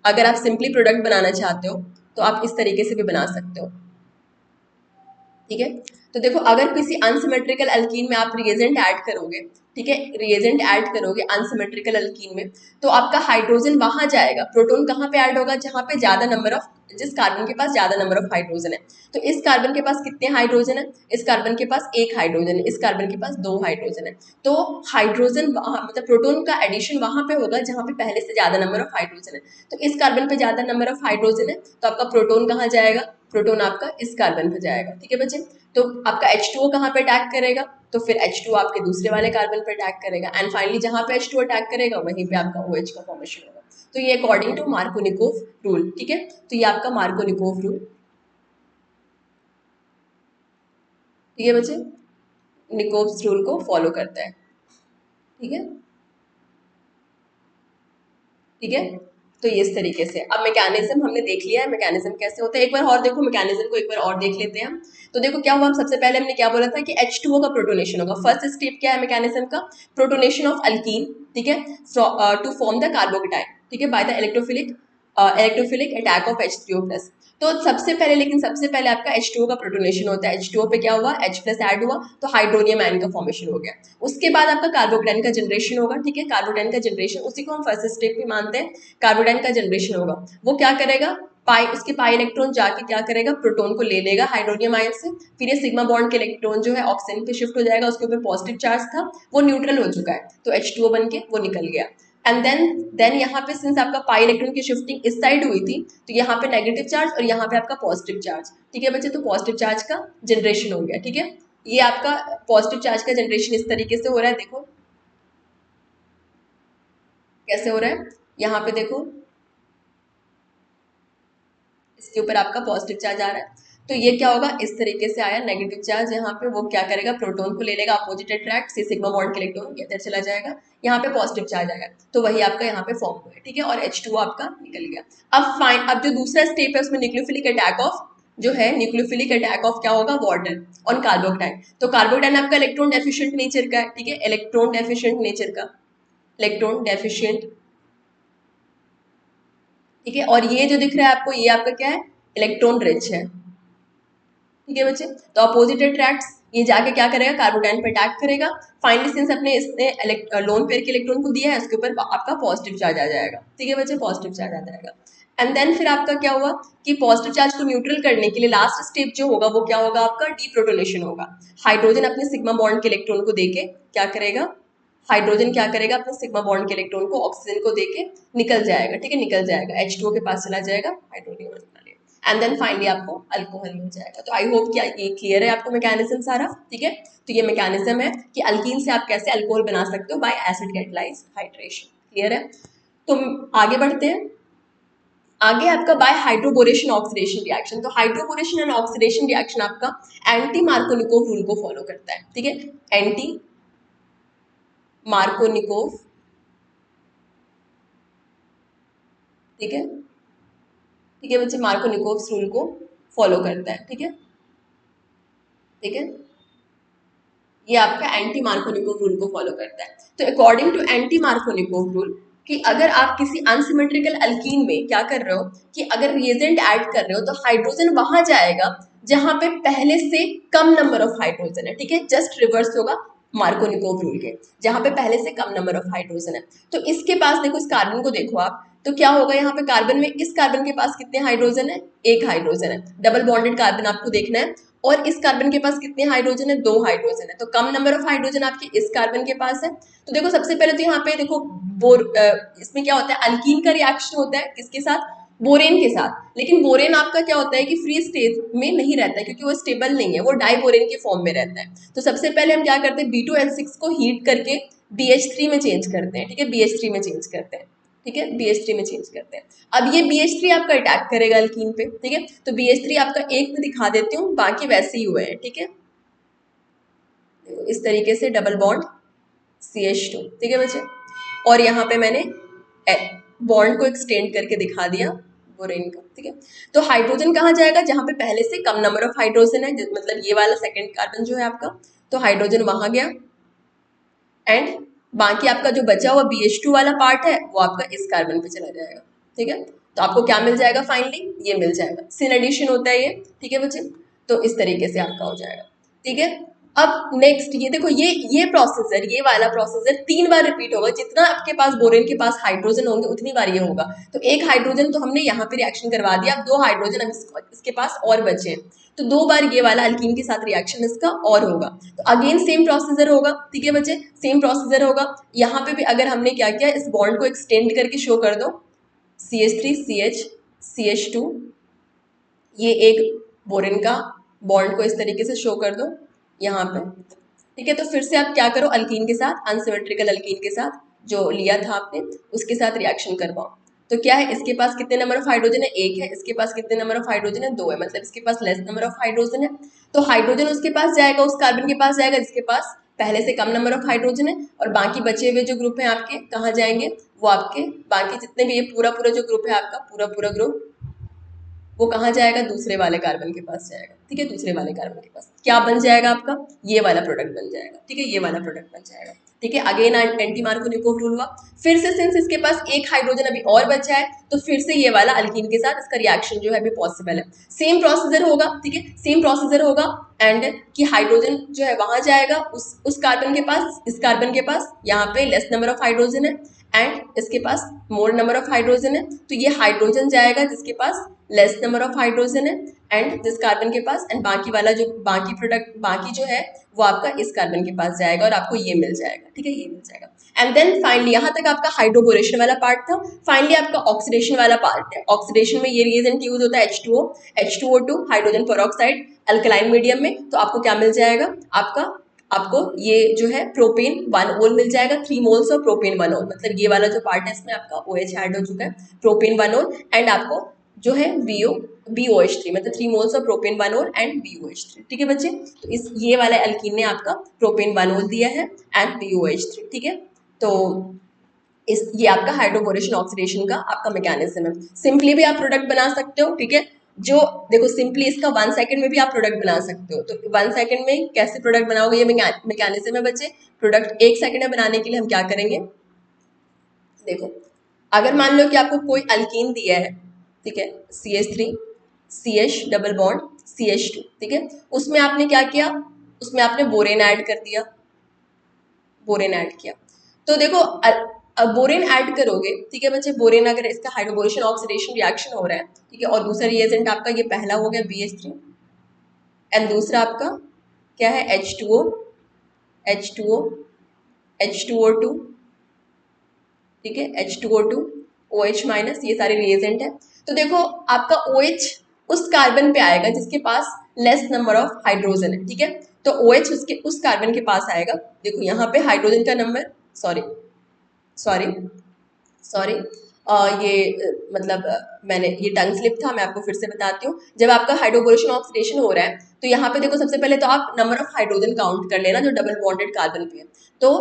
अगर आप सिंपली प्रोडक्ट बनाना चाहते हो तो आप इस तरीके से भी बना सकते हो, ठीक है। तो देखो, अगर किसी अनसिमेट्रिकल अल्कीन में आप रिएजेंट ऐड करोगे, ठीक है, रिएजेंट ऐड करोगे अनसिमेट्रिकल अल्कीन में, तो आपका हाइड्रोजन वहां जाएगा। प्रोटोन कहाँ पे ऐड होगा, जहां पे ज्यादा नंबर ऑफ, जिस कार्बन के पास ज्यादा नंबर ऑफ हाइड्रोजन है। तो इस कार्बन के पास कितने हाइड्रोजन है, इस कार्बन के पास एक हाइड्रोजन है, इस कार्बन के पास दो हाइड्रोजन है। तो हाइड्रोजन मतलब प्रोटोन का एडिशन वहां पे होगा जहां पे पहले से ज्यादा नंबर ऑफ हाइड्रोजन है। तो इस कार्बन पे ज्यादा नंबर ऑफ हाइड्रोजन है, तो आपका प्रोटोन कहाँ जाएगा, प्रोटोन आपका इस कार्बन पे जाएगा, ठीक है बच्चे। तो आपका H2O कहाँ पे अटैक करेगा, तो फिर H2O आपके दूसरे वाले कार्बन पे अटैक करेगा एंड फाइनली जहाँ पे H2O अटैक करेगा वहीं पे आपका OH का फॉर्मेशन होगा। तो ये अकॉर्डिंग टू मार्कोनिकोव रूल, ठीक है। तो ये आपका मार्कोनिकोव रूल, ठीक है बच्चे, निकोव्स रूल को फॉलो करता है, ठीक है, ठीक है। तो ये इस तरीके से, अब मैकेनिज्म हमने देख लिया है, मैकेनिज्म कैसे होता है। एक बार और देखो मैकेनिज्म को, एक बार और देख लेते हैं हम। तो देखो क्या हुआ, हम सबसे पहले हमने क्या बोला था कि H2O का प्रोटोनेशन होगा। फर्स्ट स्टेप क्या है मैकेनिज्म का, प्रोटोनेशन ऑफ अल्कीन, ठीक है, टू फॉर्म द कार्बोकेटाइन, ठीक है, by the electrophilic attack of H3O plus. तो सबसे पहले आपका H2O का प्रोटोनेशन होता है। H2O पे क्या हुआ, H प्लस ऐड हुआ तो हाइड्रोनियम आयन का फॉर्मेशन हो गया। उसके बाद आपका कार्बोकेटाइन का जनरेशन होगा, ठीक है। कार्बोकेटाइन का जनरेशन, उसी को हम फर्स्ट स्टेप पे मानते हैं। कार्बोकेटाइन का जनरेशन होगा, वो क्या करेगा, उसके पाई इलेक्ट्रॉन जाके क्या करेगा, प्रोटॉन को ले लेगा हाइड्रोनियम आयन से। फिर ये सिग्मा बॉन्ड के इलेक्ट्रॉन जो है ऑक्सीजन पे शिफ्ट हो जाएगा, उसके ऊपर पॉजिटिव चार्ज था, वो न्यूट्रल हो चुका है, तो H2O बन के वो निकल गया। एंड देन यहाँ पे सिंस आपका पाई इलेक्ट्रॉन की शिफ्टिंग इस साइड हुई थी, तो यहाँ पे नेगेटिव चार्ज और यहाँ पे आपका पॉजिटिव चार्ज, ठीक है बच्चे। तो पॉजिटिव चार्ज का जनरेशन हो गया, ठीक है। ये आपका पॉजिटिव चार्ज का जनरेशन इस तरीके से हो रहा है, देखो कैसे हो रहा है। यहाँ पे देखो इसके ऊपर आपका पॉजिटिव चार्ज आ रहा है, तो ये क्या होगा, इस तरीके से आया नेगेटिव चार्ज। यहाँ पे वो क्या करेगा, प्रोटॉन को ले लेगा अपोजिट अट्रैक्ट से, सिग्मा बॉन्ड के इलेक्ट्रॉन इधर चला जाएगा, यहाँ पे पॉजिटिव चार्ज आएगा, तो वही आपका यहाँ पे फॉर्म हुआ है, ठीक है। और H2O आपका निकल गया। अब जो दूसरा स्टेप है उसमें न्यूक्लियोफिलिक अटैक ऑफ जो है, न्यूक्लियोफिलिक अटैक ऑफ क्या होगा, वाटर ऑन कार्बोकेटाइन। तो कार्बोकेटाइन आपका इलेक्ट्रॉन डेफिशिएंट नेचर का है, ठीक है, इलेक्ट्रॉन डेफिशिएंट नेचर का, इलेक्ट्रॉन डेफिशिएंट, ठीक है। और ये जो दिख रहा है आपको, ये आपका क्या है, इलेक्ट्रॉन रिच है, ठीक है बच्चे। तो अपोजिट अट्रैक्ट्स, ये जाके क्या करेगा, कार्बोकेटाइन पे अटैक करेगा। फाइनली सिंस अपने इसने लोन पेयर के इलेक्ट्रॉन को दिया है, उसके ऊपर आपका पॉजिटिव चार्ज आ जाएगा, ठीक है बच्चे, पॉजिटिव चार्ज आ जाएगा। एंड देन फिर आपका क्या हुआ कि पॉजिटिव चार्ज को न्यूट्रल करने के लिए लास्ट स्टेप जो होगा वो क्या होगा, आपका डीप्रोटोनेशन होगा। हाइड्रोजन अपने सिग्मा बॉन्ड के इलेक्ट्रॉन को देके क्या करेगा, हाइड्रोजन क्या करेगा, अपने सिग्मा बॉन्ड के इलेक्ट्रॉन को ऑक्सीजन को देके निकल जाएगा, ठीक है, निकल जाएगा, H2O के पास चला जाएगा, हाइड्रोनियम एंड देन फाइनली आपको अल्कोहल मिल जाएगा। तो आई होप कि ये क्लियर है आपको मैकेनिज्म सारा, ठीक है। तो ये मैकेनिज्म है कि अल्कीन से आप कैसे अल्कोहल बना सकते हो bye acid catalysed hydration, clear है। तो आगे बढ़ते हैं। आगे आपका बाय हाइड्रोबोरेशन ऑक्सीडेशन रिएक्शन। तो हाइड्रोबोरेशन एंड ऑक्सीडेशन रिएक्शन आपका एंटी मार्कोनिकोव रूल को फॉलो करता है, ठीक है, एंटी मार्कोनिकोव, ठीक है, ठीक है बच्चे, मार्कोनिकोव रूल को फॉलो करता है, ठीक है, ठीक है। ये आपका एंटी मार्कोनिकोव रूल को फॉलो करता है। तो according to anti Markovnikov rule, कि अगर आप किसी अनसिमेट्रिकल अल्कीन में क्या कर रहे हो कि अगर रिएजेंट ऐड कर रहे हो तो हाइड्रोजन वहां जाएगा जहां पे पहले से कम नंबर ऑफ हाइड्रोजन है, ठीक है, जस्ट रिवर्स होगा मार्कोनिकोव रूल के, जहां पे पहले से कम नंबर ऑफ हाइड्रोजन है। तो इसके पास देखो, इस कार्बन को देखो आप, तो क्या होगा यहाँ पे कार्बन में, इस कार्बन के पास कितने हाइड्रोजन है, एक हाइड्रोजन है, डबल बॉन्डेड कार्बन आपको देखना है। और इस कार्बन के पास कितने हाइड्रोजन है, दो हाइड्रोजन है, तो कम नंबर ऑफ हाइड्रोजन आपके इस कार्बन के पास है। तो देखो सबसे पहले तो यहाँ पे देखो इसमें क्या होता है, अल्कीन का रिएक्शन होता है किसके साथ, बोरेन के साथ। लेकिन बोरेन आपका क्या होता है कि फ्री स्टेट में नहीं रहता है, क्योंकि वो स्टेबल नहीं है, वो डाइबोरेन के फॉर्म में रहता है। तो सबसे पहले हम क्या करते हैं, B2H6 को हीट करके BH3 में चेंज करते हैं, ठीक है, BH3 में चेंज करते हैं, ठीक है, BH3 में चेंज करते हैं। अब ये BH3 आपका अटैक करेगा अल्कीन पे, ठीक है। तो BH3 आपका एक में दिखा देती हूँ, बाकी वैसे ही हुए हैं, ठीक है, देखो इस तरीके से डबल बॉन्ड CH2, ठीक है बच्चे। और यहाँ पे मैंने बॉन्ड को एक्सटेंड करके दिखा दिया बोरेन का, ठीक है। तो हाइड्रोजन कहाँ जाएगा, जहाँ पे पहले से कम नंबर ऑफ हाइड्रोजन है, मतलब ये वाला सेकंड कार्बन जो है आपका, तो हाइड्रोजन वहां गया। एंड बाकी आपका जो बचा हुआ BH2 वाला पार्ट है वो आपका इस कार्बन पे चला जाएगा, ठीक है। तो आपको क्या मिल जाएगा, फाइनली ये मिल जाएगा, सिन एडिशन होता है ये, ठीक है बच्चे। तो इस तरीके से आपका हो जाएगा, ठीक है। अब नेक्स्ट ये देखो, ये प्रोसेसर, ये वाला प्रोसेसर 3 बार रिपीट होगा, जितना आपके पास बोरेन के पास हाइड्रोजन होंगे उतनी बार ये होगा। तो एक हाइड्रोजन तो हमने यहाँ पे रिएक्शन करवा दिया, अब 2 हाइड्रोजन अब इसके पास और बचे, तो 2 बार ये वाला अल्कीन के साथ रिएक्शन इसका और होगा। तो अगेन सेम प्रोसीजर होगा, ठीक है बच्चे, सेम प्रोसीजर होगा। यहाँ पे भी अगर हमने क्या किया, इस बॉन्ड को एक्सटेंड करके शो कर दो, CH3CH CH2, ये एक बोरेन का बॉन्ड को इस तरीके से शो कर दो यहाँ पे, ठीक है। तो फिर से आप क्या करो, अल्कीन के साथ, अनसिमेट्रिकल अल्कीन के साथ जो लिया था आपने उसके साथ रिएक्शन करवाओ। तो क्या है, इसके पास कितने नंबर ऑफ हाइड्रोजन है, एक है, इसके पास कितने नंबर ऑफ हाइड्रोजन है, दो है, मतलब इसके पास लेस नंबर ऑफ हाइड्रोजन है। तो हाइड्रोजन उसके पास जाएगा, उस कार्बन के पास जाएगा जिसके पास पहले से कम नंबर ऑफ हाइड्रोजन है, और बाकी बचे हुए जो ग्रुप है आपके कहाँ जाएंगे, वो आपके बाकी जितने भी ये पूरा पूरा जो ग्रुप है आपका, पूरा पूरा ग्रुप वो कहाँ जाएगा, दूसरे वाले कार्बन के पास जाएगा, ठीक है, दूसरे वाले कार्बन के पास क्या बन जाएगा आपका, ये वाला प्रोडक्ट बन जाएगा, ठीक है, ये वाला प्रोडक्ट बन जाएगा। ठीक है, अगेन एंटी मार्कोनिकोव रूल हुआ। फिर से सिंस इसके पास एक हाइड्रोजन अभी और बचा है तो फिर से ये वाला अल्कीन के साथ इसका रिएक्शन जो है अभी पॉसिबल है। सेम प्रोसीजर होगा, ठीक है, सेम प्रोसीजर होगा एंड कि हाइड्रोजन जो है वहां जाएगा उस कार्बन के पास, इस कार्बन के पास यहाँ पे लेस नंबर ऑफ हाइड्रोजन है एंड इसके पास मोर नंबर ऑफ हाइड्रोजन है, तो ये हाइड्रोजन जाएगा जिसके पास लेस नंबर ऑफ हाइड्रोजन है एंड जिस कार्बन के पास, एंड बाकी वाला जो बाकी प्रोडक्ट बाकी जो है वो आपका इस कार्बन के पास जाएगा और आपको ये मिल जाएगा, ठीक है, ये मिल जाएगा। एंड देन फाइनली यहाँ तक आपका हाइड्रोबोरेशन वाला पार्ट था। फाइनली आपका ऑक्सीडेशन वाला पार्ट है। ऑक्सीडेशन में ये रिएजेंट यूज होता है H2O, H2O2 hydrogen peroxide alkaline medium में, तो आपको क्या मिल जाएगा, आपको ये जो है प्रोपेन 1 ओल मिल जाएगा, 3 मोल्स ऑफ प्रोपेन 1 ओल, मतलब ये वाला जो पार्ट है इसमें आपका OH ऐड हो चुका है, प्रोपेन 1 ओल एंड आपको जो है BOH3 मतलब 3 मोल्स ऑफ प्रोपेन 1 ओल एंड BOH3, ठीक है बच्चे। तो इस ये वाला एल्कीन ने आपका प्रोपेन 1 ओल दिया है एंड BOH3, ठीक है। तो ये आपका हाइड्रोबोरेशन ऑक्सीडेशन का आपका मैकेनिज्म है। सिंपली भी आप प्रोडक्ट बना सकते हो, ठीक है, जो देखो सिंपली इसका 1 सेकंड में भी आप प्रोडक्ट बना सकते हो। तो 1 सेकंड में कैसे प्रोडक्ट बनाओगे, ये मैकेनिज्म है बच्चे। प्रोडक्ट 1 सेकंड में बनाने के लिए हम क्या करेंगे, देखो अगर मान लो कि आपको कोई अल्कीन दिया है, ठीक है, CH3 CH double bond CH2, ठीक है, उसमें आपने क्या किया, उसमें आपने बोरेन ऐड कर दिया, बोरेन ऐड किया, तो देखो अब बोरेन ऐड करोगे, ठीक है बच्चे, बोरेन अगर इसका हाइड्रोबोरेशन ऑक्सीडेशन रिएक्शन हो रहा है, ठीक है, और दूसरा रिएजेंट आपका ये पहला हो गया BH3 एंड दूसरा आपका क्या है H2O H2O H2O2, ठीक है, H2O2 OH माइनस, ये सारे रिएजेंट है। तो देखो आपका OH उस कार्बन पे आएगा जिसके पास लेस नंबर ऑफ हाइड्रोजन है, ठीक है, तो OH उसके उस कार्बन के पास आएगा। देखो यहाँ पे हाइड्रोजन का नंबर सॉरी सॉरी सॉरी मतलब मैंने ये टंग स्लिप था, मैं आपको फिर से बताती हूँ। जब आपका हाइड्रोबोरेशन ऑक्सीडेशन हो रहा है तो यहाँ पे देखो सबसे पहले तो आप नंबर ऑफ हाइड्रोजन काउंट कर लेना जो डबल बॉन्डेड कार्बन पे है। तो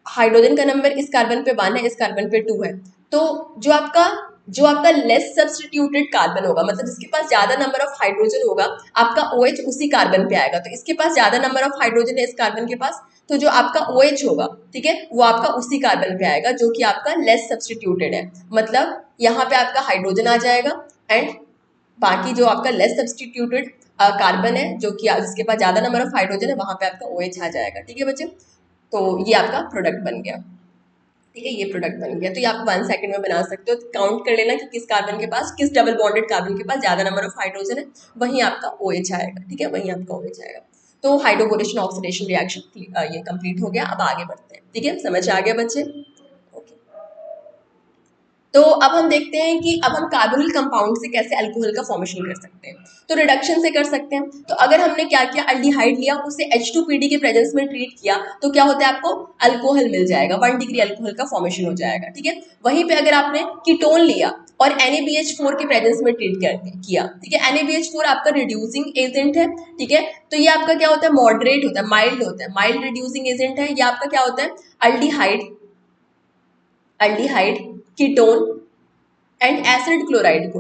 हाइड्रोजन का नंबर इस कार्बन पे 1 है, इस कार्बन पे 2 है, तो जो आपका लेस सब्स्टिट्यूटेड कार्बन होगा, मतलब जिसके पास ज्यादा नंबर ऑफ हाइड्रोजन होगा, आपका OH उसी कार्बन पे आएगा। तो इसके पास ज्यादा नंबर ऑफ हाइड्रोजन है इस कार्बन के पास, तो जो आपका OH होगा, ठीक है, वो आपका उसी कार्बन पे आएगा जो कि आपका लेस सब्स्टिट्यूटेड है, मतलब यहाँ पे आपका हाइड्रोजन आ जाएगा एंड बाकी जो आपका लेस सब्स्टिट्यूटेड कार्बन है जो कि जिसके पास ज्यादा नंबर ऑफ हाइड्रोजन है वहां पे आपका OH आ जाएगा, ठीक है बच्चे। तो ये आपका प्रोडक्ट बन गया, ठीक है, ये प्रोडक्ट बन गया। तो ये आप 1 सेकंड में बना सकते हो। काउंट कर लेना कि किस कार्बन के पास, किस डबल बॉन्डेड कार्बन के पास ज्यादा नंबर ऑफ हाइड्रोजन है, वहीं आपका OH आएगा, ठीक है, वहीं आपका OH आएगा। तो हाइड्रोबोरेशन ऑक्सीडेशन रिएक्शन ये कंप्लीट हो गया। अब आगे बढ़ते हैं, ठीक है, समझ आ गया बच्चे। तो अब हम देखते हैं कि अब हम कार्बोनिल कंपाउंड से कैसे अल्कोहल का फॉर्मेशन कर सकते हैं। तो रिडक्शन से कर सकते हैं। तो अगर हमने क्या किया, अल्डिहाइड लिया, उसे H2PD के प्रेजेंस में ट्रीट किया, तो क्या होता है, आपको अल्कोहल मिल जाएगा, 1 डिग्री अल्कोहल का फॉर्मेशन हो जाएगा, ठीक है। वहीं पे अगर आपने कीटोन लिया और NaBH4 के प्रेजेंस में ट्रीट किया, ठीक है, NaBH4 आपका रिड्यूसिंग एजेंट है, ठीक है, तो ये आपका क्या होता है, मॉडरेट होता है, माइल्ड होता है, माइल्ड रिड्यूसिंग एजेंट है। ये आपका क्या होता है, aldehyde aldehyde ketone and acid chloride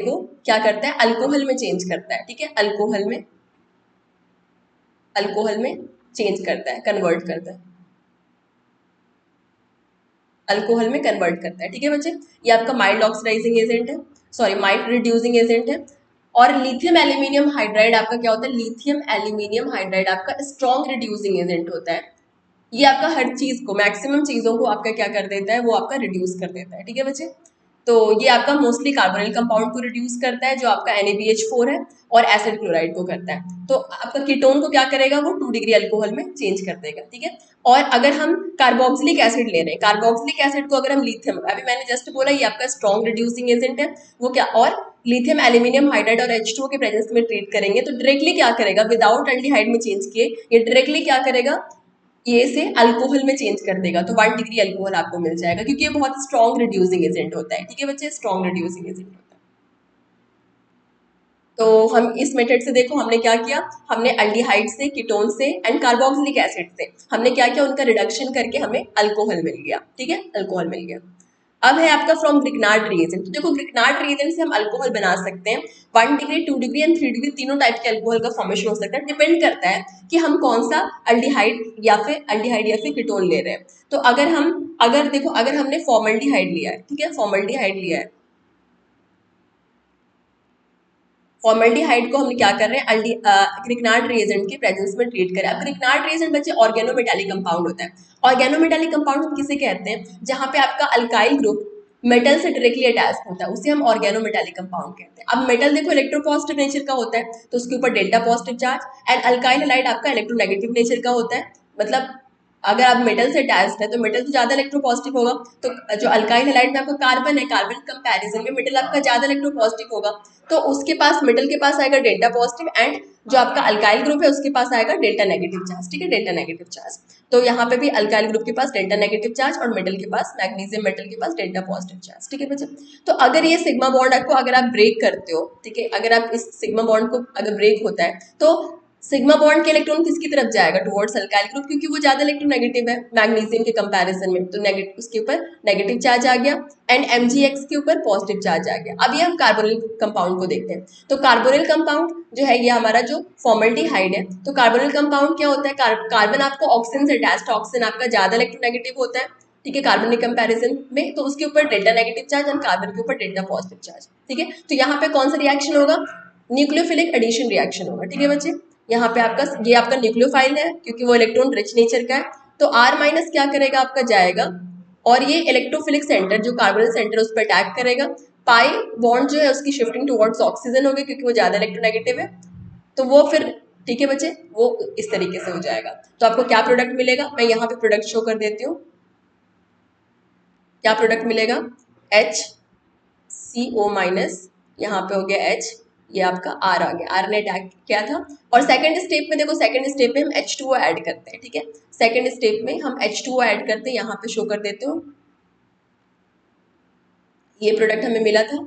को क्या करता है, अल्कोहल में चेंज करता है, ठीक है, अल्कोहल में चेंज करता है, कन्वर्ट करता है, अल्कोहल में कन्वर्ट करता है, ठीक है बच्चे। ये आपका माइल्ड ऑक्सीडाइजिंग एजेंट है, सॉरी माइल्ड रिड्यूसिंग एजेंट है। और लिथियम एल्यूमिनियम हाइड्राइड आपका क्या होता है, लिथियम एल्यूमिनियम हाइड्राइड आपका स्ट्रॉन्ग रिड्यूसिंग एजेंट होता है। ये आपका हर चीज को, मैक्सिमम चीजों को आपका क्या कर देता है, वो आपका रिड्यूस कर देता है, ठीक है बच्चे। तो ये आपका मोस्टली कार्बोनिल कंपाउंड को रिड्यूस करता है, जो आपका NaBH4 है, और एसिड क्लोराइड को करता है। तो आपका कीटोन को क्या करेगा, वो 2 डिग्री अल्कोहल में चेंज कर देगा, ठीक है। और अगर हम कार्बोक्सिलिक एसिड ले रहे हैं, कार्बोक्सिलिक एसिड को अगर हम लिथियम, अभी मैंने जस्ट बोला ये आपका स्ट्रॉन्ग रिड्यूसिंग एजेंट है, वो क्या, और लिथियम एल्यूमिनियम हाइड्राइड और H2O के प्रेजेंस में ट्रीट करेंगे, तो डायरेक्टली क्या करेगा, विदाउट एल्डिहाइड में चेंज किए, ये डायरेक्टली क्या करेगा, ये से अल्कोहल में चेंज कर देगा, तो 1 डिग्री अल्कोहल आपको मिल जाएगा, क्योंकि ये बहुत स्ट्रॉन्ग रिड्यूसिंग एजेंट होता है, ठीक है बच्चे, स्ट्रॉन्ग रिड्यूसिंग एजेंट होता है। तो हम इस मेथड से देखो हमने क्या किया, हमने अल्डिहाइड से, कीटोन से एंड कार्बोक्सिलिक एसिड से हमने क्या किया, उनका रिडक्शन करके हमें अल्कोहल मिल गया, ठीक है, अल्कोहल मिल गया। अब है आपका फ्रॉम ग्रिग्नार्ड रिएजेंट। तो देखो ग्रिग्नार्ड रिएजेंट से हम अल्कोहल बना सकते हैं 1 डिग्री 2 डिग्री एंड 3 डिग्री, तीनों टाइप के अल्कोहल का फॉर्मेशन हो सकता है। डिपेंड करता है कि हम कौन सा अल्डिहाइड या फिर कीटोन ले रहे हैं। तो अगर हमने फॉर्मल्डिहाइड लिया है, ठीक है, फॉर्मल्डिहाइड लिया है, फॉर्मल्डिहाइड को हम क्या कर रहे हैं ग्रिग्नार्ड रिएजेंट के प्रेजेंस में ट्रीट करें। अब ग्रिग्नार्ड रिएजेंट बच्चे ऑर्गेनोमेटालिक कंपाउंड होता है। ऑर्गेनोमेटालिक कंपाउंड हम किसे कहते हैं? जहां पे आपका अल्काइल ग्रुप मेटल से डायरेक्टली अटैच होता है, उसे हम ऑर्गेनोमेटालिक कंपाउंड कहते हैं। अब मेटल देखो इलेक्ट्रोपॉजिटिव नेचर का होता है, तो उसके ऊपर delta positive charge, and alkyl halide आपका इलेक्ट्रोनेगेटिव नेचर का होता है। मतलब अगर आप मेटल से अटैच्ड है तो मेटल तो ज्यादा इलेक्ट्रोपॉजिटिव होगा। तो जो अल्काइल हैलाइड में आपका कार्बन है, कार्बन कंपैरिजन में मेटल आपका ज्यादा इलेक्ट्रोपॉजिटिव होगा, तो उसके पास मेटल के पास आएगा डेल्टा पॉजिटिव, एंड जो आपका अल्काइल ग्रुप है उसके पास आएगा डेल्टा नेगेटिव चार्ज, ठीक है, डेल्टा नेगेटिव चार्ज। तो यहाँ पे भी अल्काइल ग्रुप के पास डेल्टा नेगेटिव चार्ज और मेटल के पास, मैग्नीशियम मेटल के पास डेल्टा पॉजिटिव चार्ज, ठीक है बच्चे। तो अगर ये सिग्मा बॉन्ड को अगर आप ब्रेक करते हो, ठीक है, अगर आप इस सिग्मा बॉन्ड को अगर ब्रेक होता है तो सिग्मा बॉन्ड के इलेक्ट्रॉन किसकी तरफ जाएगा? टुवर्ड्स अल्काइल ग्रुप, क्योंकि वो ज्यादा इलेक्ट्रोनेगेटिव है मैग्नीशियम के कंपैरिजन में, तो नेगेटिव उसके ऊपर नेगेटिव चार्ज आ गया, एंड Mgx के ऊपर पॉजिटिव चार्ज आ गया। अब ये हम कार्बोनिल कंपाउंड को देखते हैं। तो कार्बोनिल कंपाउंड जो है ये हमारा जो फॉर्मल्डिहाइड है, तो कार्बोनिल कंपाउंड क्या होता है? कार्बन आपको ऑक्सीजन से अटैच्ड, ऑक्सीजन आपका ज्यादा इलेक्ट्रोनेगेटिव होता है, ठीक है, कार्बन के कंपैरिजन में, तो उसके ऊपर delta negative charge and carbon के ऊपर डेल्टा पॉजिटिव चार्ज, ठीक है। तो यहाँ पे कौन सा रिएक्शन होगा? न्यूक्लियोफिलिक एडिशन रिएक्शन होगा, ठीक है बच्चे। यहाँ पे ये आपका न्यूक्लियोफाइल है क्योंकि वो इलेक्ट्रॉन रिच नेचर का है, तो R माइनस क्या करेगा? आपका जाएगा और ये इलेक्ट्रोफिलिक सेंटर जो कार्बोनिल सेंटर उस पर अटैक करेगा। पाई बॉन्ड जो है उसकी शिफ्टिंग टुवर्ड्स ऑक्सीजन होगी क्योंकि वो ज्यादा इलेक्ट्रोनेगेटिव है, तो वो फिर, ठीक है बच्चे, वो इस तरीके से हो जाएगा। तो आपको क्या प्रोडक्ट मिलेगा? मैं यहाँ पे प्रोडक्ट शो कर देती हूँ। क्या प्रोडक्ट मिलेगा? HCO माइनस, यहाँ पे हो गया H, ये आपका R आ गया, R ने अटैक किया था। और सेकंड स्टेप में देखो, सेकंड स्टेप में हम H2O ऐड करते हैं, ठीक है, सेकंड स्टेप में हम H2O ऐड करते हैं, यहाँ पे शो कर देते हो, ये प्रोडक्ट हमें मिला था।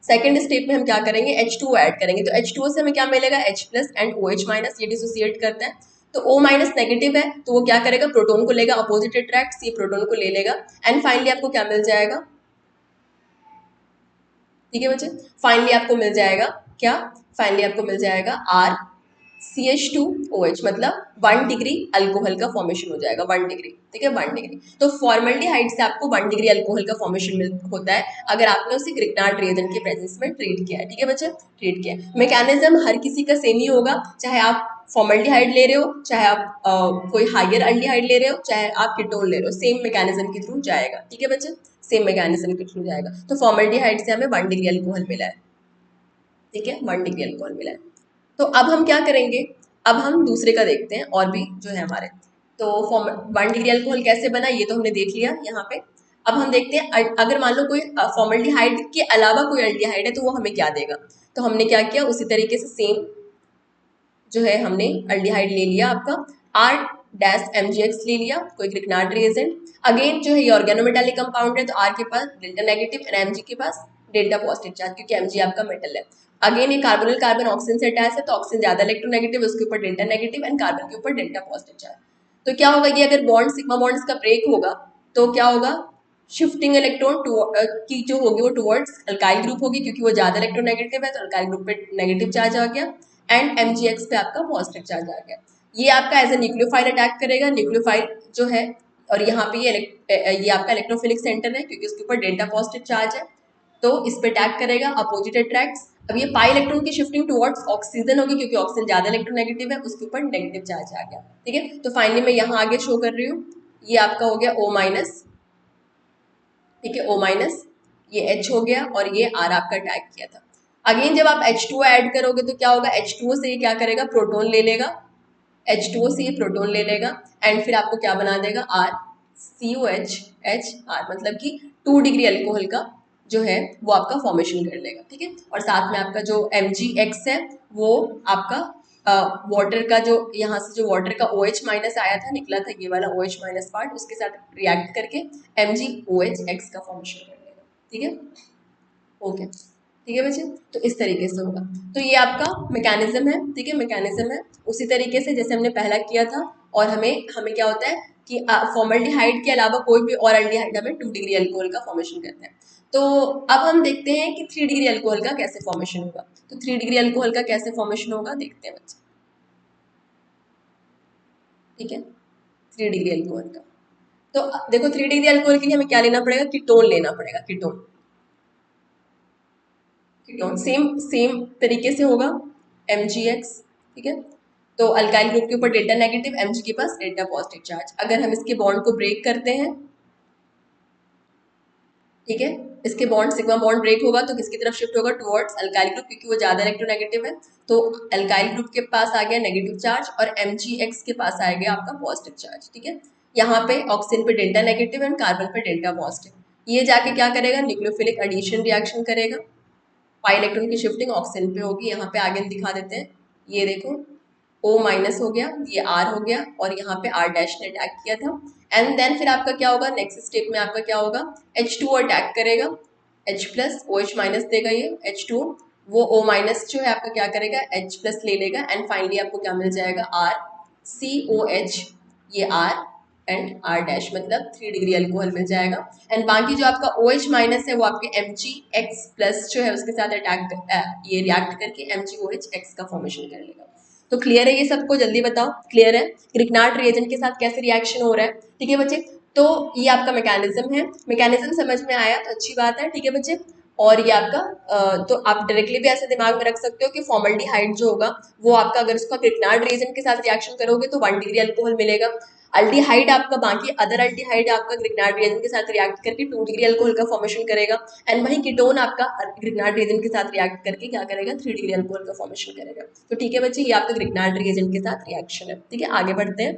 सेकंड स्टेप में हम क्या करेंगे? H2O ऐड करेंगे, तो H2O से हमें क्या मिलेगा? H plus and OH minus, ये डिसोसिएट करता है, तो O माइनस नेगेटिव है तो वो क्या करेगा? प्रोटोन को लेगा, अपोजिट अट्रैक्ट, ये प्रोटोन को ले लेगा, एंड फाइनली आपको क्या मिल जाएगा? ठीक है बच्चे, फाइनली आपको मिल जाएगा क्या? फाइनली आपको मिल जाएगा RCH2OH, मतलब 1 डिग्री अल्कोहल का फॉर्मेशन हो जाएगा, 1 डिग्री, ठीक है, 1 डिग्री। तो फॉर्मल्डिहाइड से आपको 1 डिग्री अल्कोहल का फॉर्मेशन होता है अगर आपने उसे ग्रिग्नार्ड रिएजेंट के प्रेजेंस में ट्रीट किया है, ठीक है बच्चे, ट्रीट किया है। मैकेनिज्म हर किसी का सेम ही होगा, चाहे आप फॉर्मल्डिहाइड ले रहे हो, चाहे आप कोई हायर अल्डिहाइड ले रहे हो, चाहे आप कीटोन ले रहे हो, सेम मैकेनिज्म के थ्रू जाएगा, ठीक है बच्चे, सेम मैकेनिज्म के थ्रू जाएगा। तो फॉर्मल्डिहाइड से हमें 1 डिग्री अल्कोहल मिला है, ठीक है, 1 डिग्री अल्कोहल मिला है। तो अब हम क्या करेंगे? अब हम दूसरे का देखते हैं और भी जो है हमारे। तो 1 डिग्री अल्कोहल कैसे बना ये तो हमने देख लिया यहाँ पे। अब हम देखते हैं अगर मान लो कोई फॉर्मल्डिहाइड के अलावा कोई अल्डिहाइड है तो वो हमें क्या देगा। तो हमने क्या किया, उसी तरीके से सेम जो है हमने अल्डिहाइड ले लिया आपका R-MgX ले लिया, कोई ग्रिग्नार्ड रिएजेंट। अगेन जो है ये ऑर्गेनोमेटालिक कंपाउंड है, तो R के पास डेल्टा नेगेटिव एंड Mg के पास डेल्टा पॉजिटिव चार्ज, क्योंकि Mg आपका मेटल है। अगेन ये कार्बोनिल कार्बन ऑक्सीजन से अटैच है, तो ऑक्सीजन ज्यादा इलेक्ट्रोनेगेटिव है, उसके ऊपर डेल्टा नेगेटिव एंड कार्बन के ऊपर डेल्टा पॉजिटिव चार्ज। तो क्या होगा, ये अगर बॉन्ड सिग्मा बॉन्ड इसका ब्रेक होगा तो क्या होगा, शिफ्टिंग इलेक्ट्रॉन की जो होगी वो टुवर्ड्स अल्काइल ग्रुप होगी, क्योंकि वो ज्यादा इलेक्ट्रोनेगेटिव है, तो अल्काइल ग्रुप पे नेगेटिव चार्ज आ गया एंड Mgx पे आपका पॉजिटिव चार्ज आ गया। ये आपका एज ए न्यूक्लियोफाइल अटैक करेगा, न्यूक्लियोफाइल जो है, और यहाँ पे ये आपका इलेक्ट्रोफिलिक सेंटर है क्योंकि उसके ऊपर डेल्टा पॉजिटिव चार्ज है, तो इस पे अटैक करेगा, अपोजिट अट्रैक्ट्स। अब ये पाई इलेक्ट्रॉन की शिफ्टिंग टुवर्ड्स ऑक्सीजन होगी क्योंकि ऑक्सीजन ज्यादा इलेक्ट्रोनेगेटिव है, उसके ऊपर नेगेटिव चार्ज आ गया, ठीक है। तो फाइनली मैं यहाँ आगे शो कर रही हूँ, ये आपका हो गया O माइनस, ठीक है, O माइनस, ये H हो गया और ये R आपका अटैक किया था। अगेन जब आप H2O ऐड करोगे तो क्या होगा, H2O से ये क्या करेगा, प्रोटोन ले लेगा, H2O से ये प्रोटोन ले लेगा एंड फिर आपको क्या बना देगा, RCOH HR, मतलब कि 2 डिग्री अल्कोहल का जो है वो आपका फॉर्मेशन कर लेगा, ठीक है। और साथ में आपका जो Mgx है वो आपका वाटर का जो यहाँ से जो वाटर का OH माइनस आया था, निकला था ये वाला OH माइनस पार्ट, उसके साथ रिएक्ट करके MgOH का फॉर्मेशन कर लेगा, ठीक है, ओके, ठीक है बच्चे। तो इस तरीके से होगा, तो ये आपका मैकेनिज्म है, ठीक है, मैकेनिज्म है उसी तरीके से जैसे हमने पहला किया था। और हमें हमें क्या होता है, कि फॉर्मल्डिहाइड के अलावा कोई भी और अल्डिहाइड हमें 2 डिग्री अल्कोहल का फॉर्मेशन करता है। तो अब हम देखते हैं कि 3 डिग्री अल्कोहल का कैसे फॉर्मेशन होगा। तो 3 डिग्री अल्कोहल का कैसे फॉर्मेशन होगा देखते हैं बच्चे, ठीक है। 3 डिग्री अल्कोहल का, तो देखो 3 डिग्री अल्कोहल के लिए हमें क्या लेना पड़ेगा, कीटोन लेना पड़ेगा, कीटोन। कीटोन सेम सेम तरीके से होगा MgX, ठीक है। तो अल्काइल ग्रुप के ऊपर डेल्टा नेगेटिव, Mg के पास डेल्टा पॉजिटिव चार्ज। अगर हम इसके बॉन्ड को ब्रेक करते हैं, ठीक है, इसके बॉन्ड सिग्मा बॉन्ड ब्रेक होगा तो किसकी तरफ शिफ्ट होगा, टुवर्ड्स अल्काइल ग्रुप, क्योंकि वो ज्यादा इलेक्ट्रोनेगेटिव है। तो अल्काइल ग्रुप के पास आ गया नेगेटिव चार्ज और MgX के पास आ गया आपका पॉजिटिव चार्ज, ठीक है। यहाँ पे ऑक्सीजन पे डेल्टा नेगेटिव एंड कार्बन पे डेल्टा पॉजिटिव। ये जाके क्या करेगा, न्यूक्लियोफिलिक एडिशन रिएक्शन करेगा, पाई इलेक्ट्रॉन की शिफ्टिंग ऑक्सीजन पे होगी। यहाँ पे आगे दिखा देते हैं, ये देखो O माइनस हो गया, ये R हो गया और यहाँ पे R डैश ने अटैक किया था। एंड देन फिर आपका क्या होगा, नेक्स्ट स्टेप में आपका क्या होगा, H2O अटैक करेगा, H प्लस OH माइनस देगा ये H2O, वो O माइनस जो है आपका क्या करेगा, H प्लस ले लेगा एंड फाइनली आपको क्या मिल जाएगा, RCOH, ये R एंड R डैश, मतलब 3 डिग्री अल्कोहल मिल जाएगा। एंड बाकी जो आपका OH माइनस है वो आपके MgX प्लस जो है उसके साथ अटैक ये रिएक्ट करके MgOHX का फॉर्मेशन कर लेगा। तो क्लियर है ये सबको, जल्दी बताओ क्लियर है, ग्रिग्नार्ड रिएजेंट के साथ कैसे रिएक्शन हो रहा है, ठीक है बच्चे। तो ये आपका मैकेनिज्म है, मैकेनिज्म समझ में आया तो अच्छी बात है, ठीक है बच्चे। और ये आपका तो आप डायरेक्टली भी ऐसे दिमाग में रख सकते हो कि फॉर्मल्डिहाइड जो होगा वो आपका, अगर उसका ग्रिग्नार्ड रिएजेंट के साथ रिएक्शन करोगे तो 1 डिग्री अल्कोहल मिलेगा। अल्डिहाइड आपका, बाकी अदर अल्डिहाइड आपका ग्रिग्नार्ड रिएजेंट के साथ रिएक्ट करके 2 डिग्री अल्कोहल का फॉर्मेशन करेगा। एंड वही कीटोन आपका ग्रिग्नार्ड रिएजेंट के साथ रिएक्ट करके क्या करेगा, 3 डिग्री अल्कोहल का फॉर्मेशन करेगा। तो ठीक है बच्चे, ये आपका ग्रिग्नार्ड रिएजेंट के साथ रिएक्शन है, ठीक है। आगे बढ़ते हैं,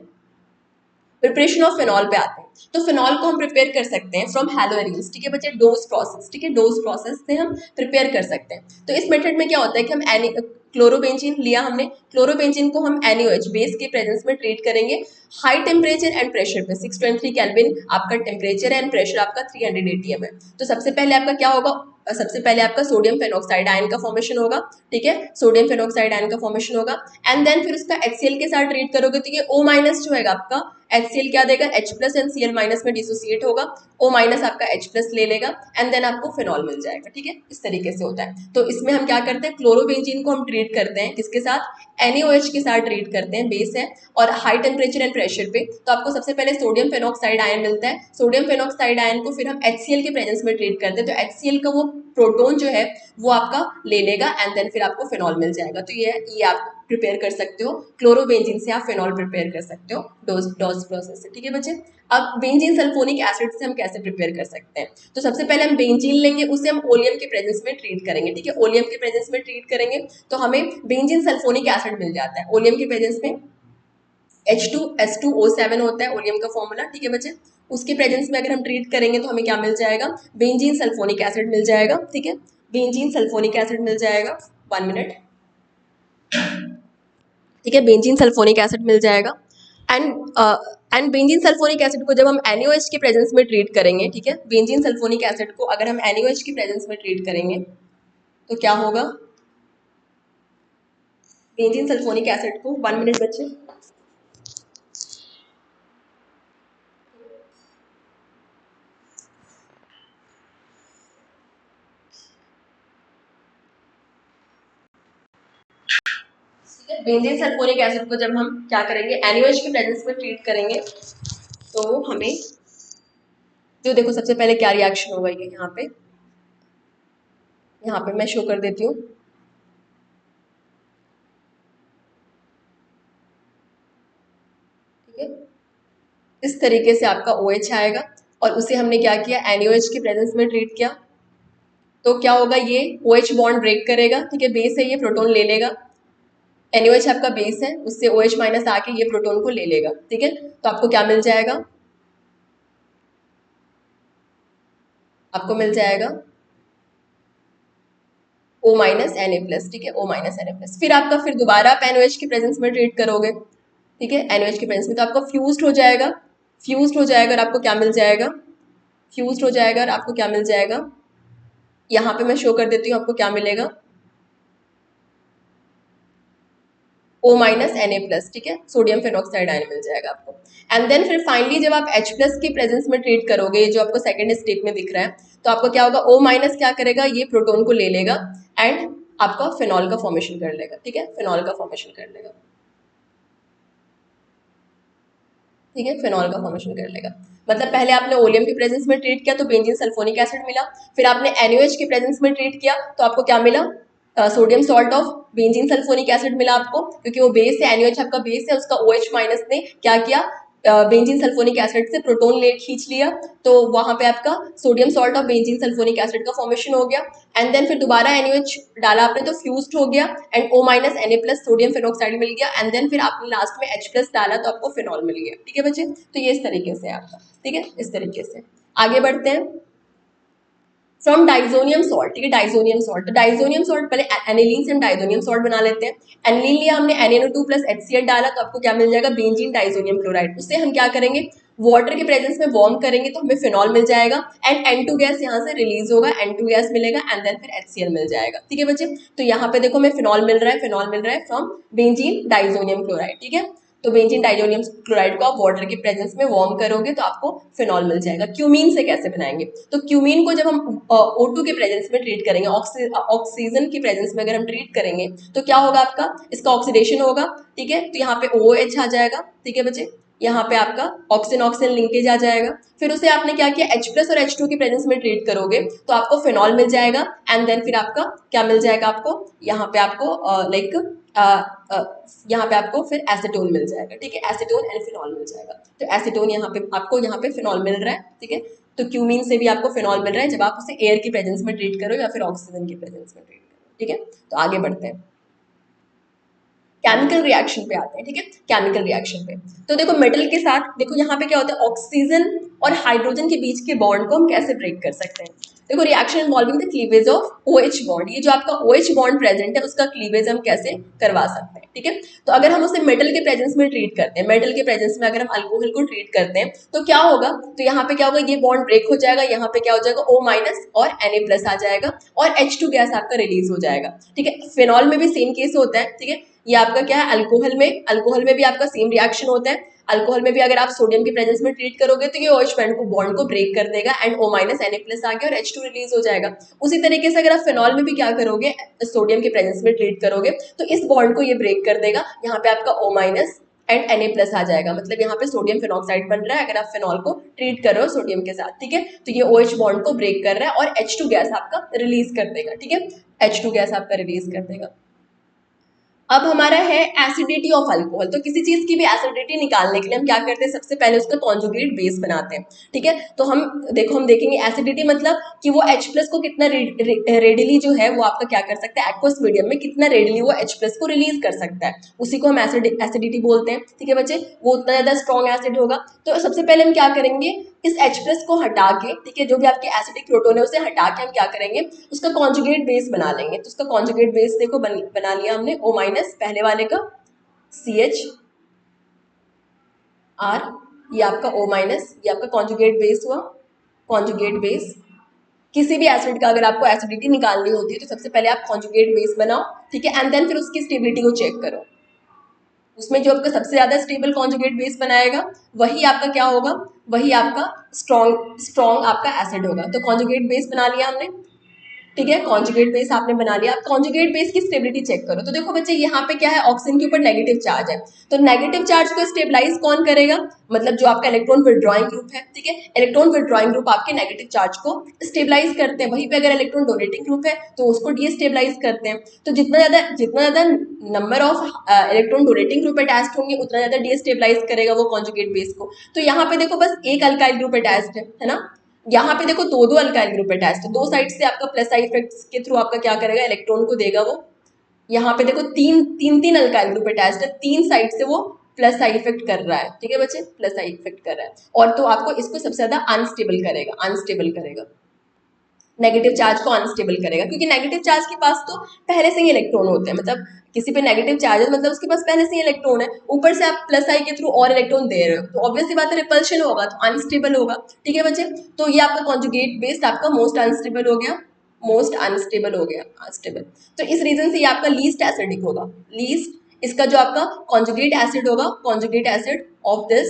प्रिपरेशन ऑफ फिनॉल पे आते हैं। तो फिनॉल को हम प्रिपेयर कर सकते हैं फ्रॉम हैलोएरिन्स, ठीक है बच्चे, डोज प्रोसेस, ठीक है, डोज प्रोसेस से हम प्रिपेयर कर सकते हैं। तो इस मेथड में क्या होता है कि हम क्लोरोबेंजीन लिया हमने, क्लोरोबेंजीन को हम NaOH बेस के प्रेजेंस में ट्रीट करेंगे हाई टेम्परेचर एंड प्रेशर पे। 623 केल्विन आपका टेम्परेचर है एंड प्रेशर आपका 300 ATM है। तो सबसे पहले आपका क्या होगा, सबसे पहले आपका सोडियम फेनोक्साइड आयन का फॉर्मेशन होगा, ठीक है, सोडियम फेनोक्साइड आयन का फॉर्मेशन होगा। एंड देन फिर उसका HCl के साथ ट्रीट करोगे तो ये O माइनस जो है आपका HCl क्या देगा, H plus and Cl minus में डिसोसिएट होगा, O माइनस आपका H प्लस ले लेगा एंड देन आपको फिनॉल मिल जाएगा, ठीक है। इस तरीके से होता है। तो इसमें हम क्या करते हैं, क्लोरोबेंजीन को हम ट्रीट करते हैं किसके साथ, NaOH के साथ ट्रीट करते हैं, बेस है और हाई टेम्परेचर एंड प्रेशर पे। तो आपको सबसे पहले सोडियम फेनोक्साइड आयन मिलता है, सोडियम फेनोक्साइड आयन को फिर हम HCl के प्रेजेंस में ट्रीट करते हैं, तो HCl का वो प्रोटोन जो है वो आपका ले लेगा एंड देन फिर आपको फिनॉल मिल जाएगा। तो ये आप प्रिपेयर कर सकते हो, क्लोरोबेंजीन से आप फिनॉल प्रिपेयर कर सकते हो डोज प्रोसेस से, ठीक है बच्चे। अब बेंजीन सल्फोनिक एसिड से हम कैसे प्रिपेयर कर सकते हैं, तो सबसे पहले हम बेंजीन लेंगे, उसे हम ओलियम के प्रेजेंस में ट्रीट करेंगे, ठीक है, ओलियम के प्रेजेंस में ट्रीट करेंगे तो हमें बेंजीन सल्फोनिक एसिड मिल जाता है ओलियम के प्रेजेंस में। H2S2O7 होता है ओलियम का फॉर्मूला, ठीक है बच्चे। उसके प्रेजेंस में अगर हम ट्रीट करेंगे तो हमें क्या मिल जाएगा, बेंजीन सल्फोनिक एसिड मिल जाएगा, ठीक है, बेंजीन सल्फोनिक एसिड मिल जाएगा, 1 मिनट, ठीक है, बेंजीन सल्फोनिक एसिड मिल जाएगा। एंड बेंजीन सल्फोनिक एसिड को जब हम NaOH के प्रेजेंस में ट्रीट करेंगे, ठीक है, बेंजीन सल्फोनिक एसिड को अगर हम NaOH के प्रेजेंस में ट्रीट करेंगे तो क्या होगा, बेंजीन सल्फोनिक एसिड को, 1 मिनट बच्चे, बेंजीन सल्फोनिक एसिड को जब हम क्या करेंगे, NaOH के प्रेजेंस में ट्रीट करेंगे तो हमें जो देखो सबसे पहले क्या रिएक्शन होगा, ये यहाँ पे मैं शो कर देती हूँ, ठीक है। इस तरीके से आपका OH आएगा और उसे हमने क्या किया, NaOH के प्रेजेंस में ट्रीट किया तो क्या होगा, ये OH बॉन्ड ब्रेक करेगा, ठीक है, बेस है ये, प्रोटॉन ले लेगा, NaOH आपका बेस है, उससे OH माइनस आके ये प्रोटॉन को ले लेगा, ठीक है। तो आपको क्या मिल जाएगा, आपको मिल जाएगा O माइनस Na प्लस, ठीक है, O माइनस Na प्लस। फिर आपका फिर दोबारा आप NaOH के प्रेजेंस में ट्रीट करोगे, ठीक है, NaOH के प्रेजेंस में, तो आपका फ्यूज्ड हो जाएगा, फ्यूज्ड हो जाएगा और आपको क्या मिल जाएगा, फ्यूज्ड हो जाएगा और आपको क्या मिल जाएगा, यहाँ पे मैं शो कर देती हूँ आपको क्या मिलेगा, O माइनस Na+, ठीक है, सोडियम फेनोक्साइड आयन मिल जाएगा आपको। एंड देन फिर फाइनली जब आप H+ की प्रेजेंस में ट्रीट करोगे, जो आपको सेकेंड स्टेप में दिख रहा है, तो आपको क्या होगा, O- क्या करेगा, ये प्रोटोन को ले लेगा एंड आपका फिनॉल का फॉर्मेशन कर लेगा, ठीक है, फिनॉल का फॉर्मेशन कर लेगा, ठीक है, फिनॉल का फॉर्मेशन कर लेगा। मतलब पहले आपने ओलियम की प्रेजेंस में ट्रीट किया तो बेंजीन सल्फोनिक एसिड मिला, फिर आपने NaOH की प्रेजेंस में ट्रीट किया तो आपको क्या मिला, sodium salt of benzene sulphonic acid मिला आपको, क्योंकि वो बेस है, NaOH आपका बेस है, उसका OH- ने क्या किया, बेंजीन सल्फोनिक एसिड से प्रोटोन ले खींच लिया, तो वहां पे आपका sodium salt of benzene sulphonic acid का फॉर्मेशन हो गया। एंड देन फिर दोबारा NaOH डाला आपने तो फ्यूज्ड हो गया and O- Na+ sodium phenoxide मिल गया एंड देन फिर आपने लास्ट में H+ डाला तो आपको फिनॉल मिल गया, ठीक है बच्चे। तो ये इस तरीके से है आपका, ठीक है, इस तरीके से आगे बढ़ते हैं। फ्रॉम डाइजोनियम सॉल्ट, ठीक है, डाइजोनियम सॉल्ट, तो डाइजोनियम सॉल्ट पहले एनिलीन से हम डाइजोनियम सॉल्ट बना लेते हैं। एनिलीन लिया हमने, NaNO2 + HCl डाला तो आपको क्या मिल जाएगा, बेंजीन डाइजोनियम क्लोराइड। उससे हम क्या करेंगे, वाटर के प्रेजेंस में वार्म करेंगे तो हमें फिनॉल मिल जाएगा एंड N2 गैस यहाँ से रिलीज होगा, N2 गैस मिलेगा एंड देन फिर HCl मिल जाएगा, ठीक है बच्चे। तो यहाँ पे देखो हमें फिनॉल मिल रहा है, फिनॉल मिल रहा है फ्रॉम बेंजीन डाइजोनियम क्लोराइड, ठीक है। तो बेंजीन डाइजोनियम क्लोराइड को आप वाटर के प्रेजेंस में वार्म करोगे तो आपको फिनॉल मिल जाएगा। क्यूमीन से कैसे बनाएंगे, तो क्यूमीन को जब हम O2 के प्रेजेंस में ट्रीट करेंगे, ऑक्सीजन की प्रेजेंस में अगर हम ट्रीट करेंगे तो क्या होगा, आपका इसका ऑक्सीडेशन होगा, ठीक है, तो यहाँ पे OH आ जाएगा, ठीक है बच्चे, यहाँ पे आपका ऑक्सीजन ऑक्सीजन लिंकेज आ जाएगा। फिर उसे आपने क्या किया, H+ और H2 की प्रेजेंस में ट्रीट करोगे तो आपको फिनॉल मिल जाएगा एंड देन फिर आपका क्या मिल जाएगा, आपको यहाँ पे आपको लाइक यहाँ पे आपको फिर एसीटोन मिल जाएगा, ठीक है, एसीटोन एंड फिनॉल मिल जाएगा। तो एसीटोन यहाँ पे आपको, यहाँ पे फिनॉल मिल रहा है, ठीक है। तो क्यूमीन से भी आपको फिनॉल मिल रहा है जब आप उसे एयर की प्रेजेंस में ट्रीट करो या फिर ऑक्सीजन की प्रेजेंस में ट्रीट करो, ठीक है। तो आगे बढ़ते हैं, केमिकल रिएक्शन पे आते हैं, ठीक है, केमिकल रिएक्शन पे। तो देखो मेटल के साथ, देखो यहाँ पे क्या होता है, ऑक्सीजन और हाइड्रोजन के बीच के बॉन्ड को हम कैसे ब्रेक कर सकते हैं। देखो reaction involving the cleavage of OH bond, ये जो आपका OH बॉन्ड प्रेजेंट है उसका क्लीवेज हम कैसे करवा सकते हैं, ठीक है। तो अगर हम उसे मेटल के प्रेजेंस में ट्रीट करते हैं, मेटल के प्रेजेंस में अगर हम अल्कोहल को ट्रीट करते हैं तो क्या होगा, तो यहाँ पे क्या होगा, ये बॉन्ड ब्रेक हो जाएगा, यहाँ पे क्या हो जाएगा, O- और Na+ आ जाएगा और H2 गैस आपका रिलीज हो जाएगा, ठीक है। फिनॉल में भी सेम केस होता है, ठीक है। ये आपका क्या है, अल्कोहल में भी आपका सेम रिएक्शन होता है। अल्कोहल में भी अगर आप सोडियम की प्रेजेंस में ट्रीट करोगे तो ये OH बॉन्ड को ब्रेक कर देगा एंड O- Na+ आ गया और H2 रिलीज हो जाएगा। उसी तरीके से अगर आप फिनॉल में भी क्या करोगे, सोडियम की प्रेजेंस में ट्रीट करोगे तो इस बॉन्ड को ये ब्रेक कर देगा, यहाँ पे आपका O- एंड Na+ आ जाएगा, मतलब यहाँ पे सोडियम फिनॉक्साइड बन रहा है अगर आप फिनॉल को ट्रीट कर रहे हो सोडियम के साथ, ठीक है। तो ये OH बॉन्ड को ब्रेक कर रहा है और H2 गैस आपका रिलीज कर देगा, ठीक है, H2 गैस आपका रिलीज कर देगा। अब हमारा है एसिडिटी ऑफ अल्कोहल, तो किसी चीज की भी एसिडिटी निकालने के लिए हम क्या करते हैं, सबसे पहले उसका कॉन्जुगेट बेस बनाते हैं, ठीक है। तो हम देखो, हम देखेंगे एसिडिटी मतलब कि वो H+ को कितना रेडिली जो है वो आपका क्या कर सकता है, एक्वस मीडियम में कितना रेडिली वो H+ को रिलीज कर सकता है, उसी को हम एसिडिटी बोलते हैं, ठीक है बच्चे। वो उतना ज्यादा स्ट्रॉन्ग एसिड होगा। तो सबसे पहले हम क्या करेंगे, इस H+ को हटा के, ठीक है, जो भी आपके एसिडिक प्रोटोन है उसे हटा के हम क्या करेंगे, उसका कॉन्जुगेट बेस बना लेंगे। तो उसका कॉन्जुगेट बेस देखो बना लिया हमने, O- पहले वाले का CHR, ये आपका O-, ये आपका कॉन्जुगेट बेस हुआ, कॉन्जुगेट बेस। किसी भी एसिड का अगर आपको एसिडिटी निकालनी होती है तो सबसे पहले आप कॉन्जुगेट बेस बनाओ, ठीक है, एंड देन फिर उसकी स्टेबिलिटी को चेक करो। उसमें जो आपका सबसे ज्यादा स्टेबल कॉन्जुगेट बेस बनाएगा वही आपका क्या होगा, वही आपका स्ट्रॉन्ग स्ट्रॉन्ग आपका एसिड होगा। तो कॉन्जुगेट बेस बना लिया हमने, ठीक है, कॉन्जुगेट बेस आपने बना लिया। आप कॉन्जुगेट बेस की स्टेबिलिटी चेक करो। तो देखो बच्चे यहाँ पे क्या है, ऑक्सीजन के ऊपर नेगेटिव चार्ज है, तो नेगेटिव चार्ज को स्टेबलाइज कौन करेगा, मतलब जो आपका इलेक्ट्रॉन विड्रॉइंग ग्रुप है, ठीक है, इलेक्ट्रॉन विड्रॉइंग ग्रुप आपके नेगेटिव चार्ज को स्टेबलाइज करते हैं। वहीं पे अगर इलेक्ट्रॉन डोनेटिंग ग्रुप है तो उसको डीस्टेबलाइज करते हैं। तो जितना ज्यादा number of electron donating group attached होंगे उतना ज्यादा डीस्टेबलाइज करेगा वो कॉन्जुगेट बेस को। तो यहाँ पे देखो बस एक अल्काइल ग्रुप अटैच्ड है ना, यहाँ पे देखो दो दो अल्काइल ग्रुप अटैच्ड है, दो साइड से आपका प्लस आई इफेक्ट के थ्रू आपका क्या करेगा, इलेक्ट्रॉन को देगा वो। यहाँ पे देखो तीन तीन तीन अल्काइल ग्रुप अटैच्ड है, तीन साइड से वो प्लस आई इफेक्ट कर रहा है, ठीक है बच्चे, प्लस आई इफेक्ट कर रहा है। और तो आपको इसको सबसे ज्यादा अनस्टेबल करेगा, नेगेटिव चार्ज को अनस्टेबल करेगा, क्योंकि नेगेटिव चार्ज के पास तो पहले से ही इलेक्ट्रॉन होते हैं, मतलब किसी पे नेगेटिव चार्ज है मतलब उसके पास पहले से ही इलेक्ट्रॉन है, ऊपर से आप प्लस आई के थ्रू और इलेक्ट्रॉन दे रहे हो तो ऑब्वियस सी बात है रिपल्शन होगा, तो अनस्टेबल होगा, ठीक है बच्चे। तो ये आपका कॉन्जुगेट बेस्ड आपका मोस्ट अनस्टेबल हो गया, मोस्ट अनस्टेबल हो गया, अनस्टेबल। तो इस रीजन से ये आपका लीस्ट एसिडिक होगा, लीस्ट इसका जो आपका कॉन्जुगेट एसिड होगा, कॉन्जुगेट एसिड ऑफ दिस,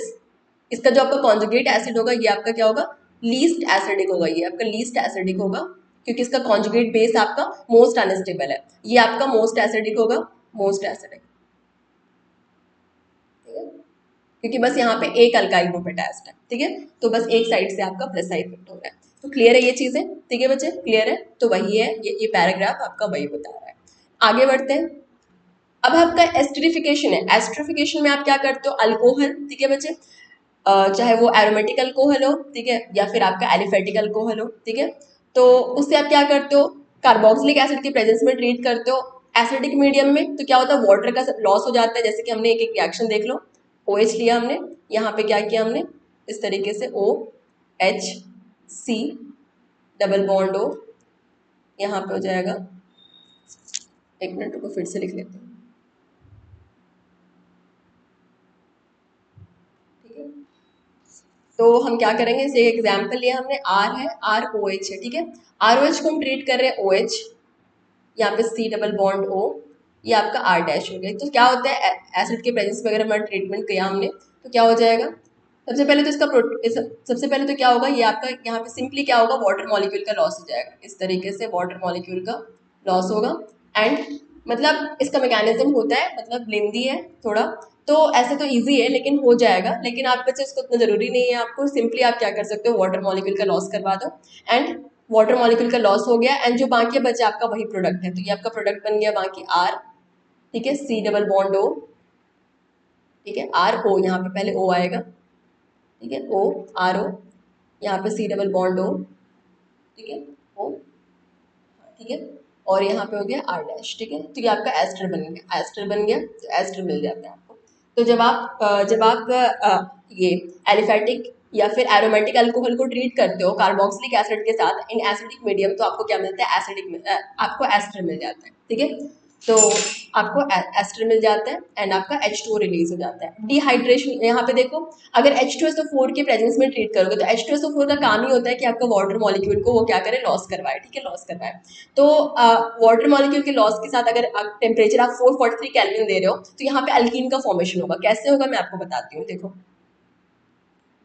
इसका जो आपका कॉन्जुगेट एसिड होगा ये आपका क्या होगा, लीस्ट एसिडिक होगा, ये आपका लीस्ट एसिडिक होगा, क्योंकि इसका कॉन्जुगेट बेस आपका मोस्ट अनस्टेबल है, ये आपका मोस्ट एसिडिक होगा, मोस्ट एसिडिक, ठीक है, क्योंकि बस यहाँ पे एक अल्काइल ग्रुप अटैच्ड है, ठीक है, तो बस एक साइड से आपका प्लस साइड इफेक्ट हो रहा है। तो क्लियर है ये चीजें, ठीक है बच्चे, क्लियर है, तो वही है ये पैराग्राफ आपका वही बता रहा है। आगे बढ़ते हैं। अब आपका एस्टरिफिकेशन है, एस्टरिफिकेशन में आप क्या करते हो, अल्कोहल, ठीक है बच्चे, चाहे वो एरोमेटिक अल्कोहल हो, ठीक है, या फिर आपका एलिफेटिक अल्कोहल हो, ठीक है, तो उससे आप क्या करते हो, कार्बोक्सिलिक एसिड के प्रेजेंस में ट्रीट करते हो। एसिडिक मीडियम में तो क्या होता है, वाटर का लॉस हो जाता है, जैसे कि हमने एक एक रिएक्शन देख लो, OH लिया हमने, यहाँ पे क्या किया हमने, इस तरीके से OH, C, double bond O, यहाँ पे हो जाएगा, एक मिनट को फिर से लिख लेते हैं, ठीक है, तो हम क्या करेंगे, इसे एग्जाम्पल लिया हमने, R है, ROH है, ठीक है, ROH को हम ट्रीट कर रहे हैं OH, यहाँ पे C डबल बॉन्ड O, ये आपका R डैश हो गया। तो क्या होता है, एसिड के प्रेजेंस में अगर हमारा ट्रीटमेंट किया हमने तो क्या हो जाएगा, सबसे पहले तो सबसे पहले तो क्या होगा, ये आपका यहाँ पे सिंपली क्या होगा, वाटर मॉलिक्यूल का लॉस हो जाएगा, इस तरीके से वाटर मॉलिक्यूल का लॉस होगा। एंड मतलब इसका मैकेनिज्म होता है, मतलब लेंदी है थोड़ा, तो ऐसे तो इजी है लेकिन हो जाएगा, लेकिन आप बच्चे इसको इतना जरूरी नहीं है, आपको सिंपली आप क्या कर सकते हो, वाटर मॉलिक्यूल का लॉस करवा दो, एंड वाटर मॉलिक्यूल का लॉस हो गया, एंड जो बाकी बचा आपका वही प्रोडक्ट है, तो ये आपका प्रोडक्ट बन गया बाकी R, ठीक है, C डबल बॉन्ड O, ठीक है, RO, यहाँ पे पहले O आएगा, ठीक है, O, RO, यहाँ पे C डबल बॉन्ड O, ठीक है, O, ठीक है, और यहाँ पे हो गया R डैश, ठीक है, तो ये आपका एस्टर बन गया, एस्टर बन गया, तो एस्टर मिल जाता है आपको। तो जब आप ये एलिफेटिक या फिर एरोमेटिक अल्कोहल को ट्रीट करते हो कार्बोक्सिलिक एसिड के साथ इन एसिडिक मीडियम, तो आपको क्या मिलता है, आपको एस्टर मिल जाता है, ठीक है, तो आपको एस्टर मिल जाता है, एंड आपका H2O रिलीज हो जाता है। डिहाइड्रेशन, यहाँ पे देखो, अगर H2SO4 के प्रेजेंस में ट्रीट करोगे तो H2SO4 का काम ही होता है कि आपका वाटर मॉलिक्यूल को वो क्या करे, लॉस करवाए, ठीक है, लॉस करवाए। तो वाटर मॉलिक्यूल के लॉस के साथ अगर टेम्परेचर आप 443 केल्विन दे रहे हो, तो यहाँ पे अल्कीन का फॉर्मेशन होगा। कैसे होगा मैं आपको बताती हूँ, देखो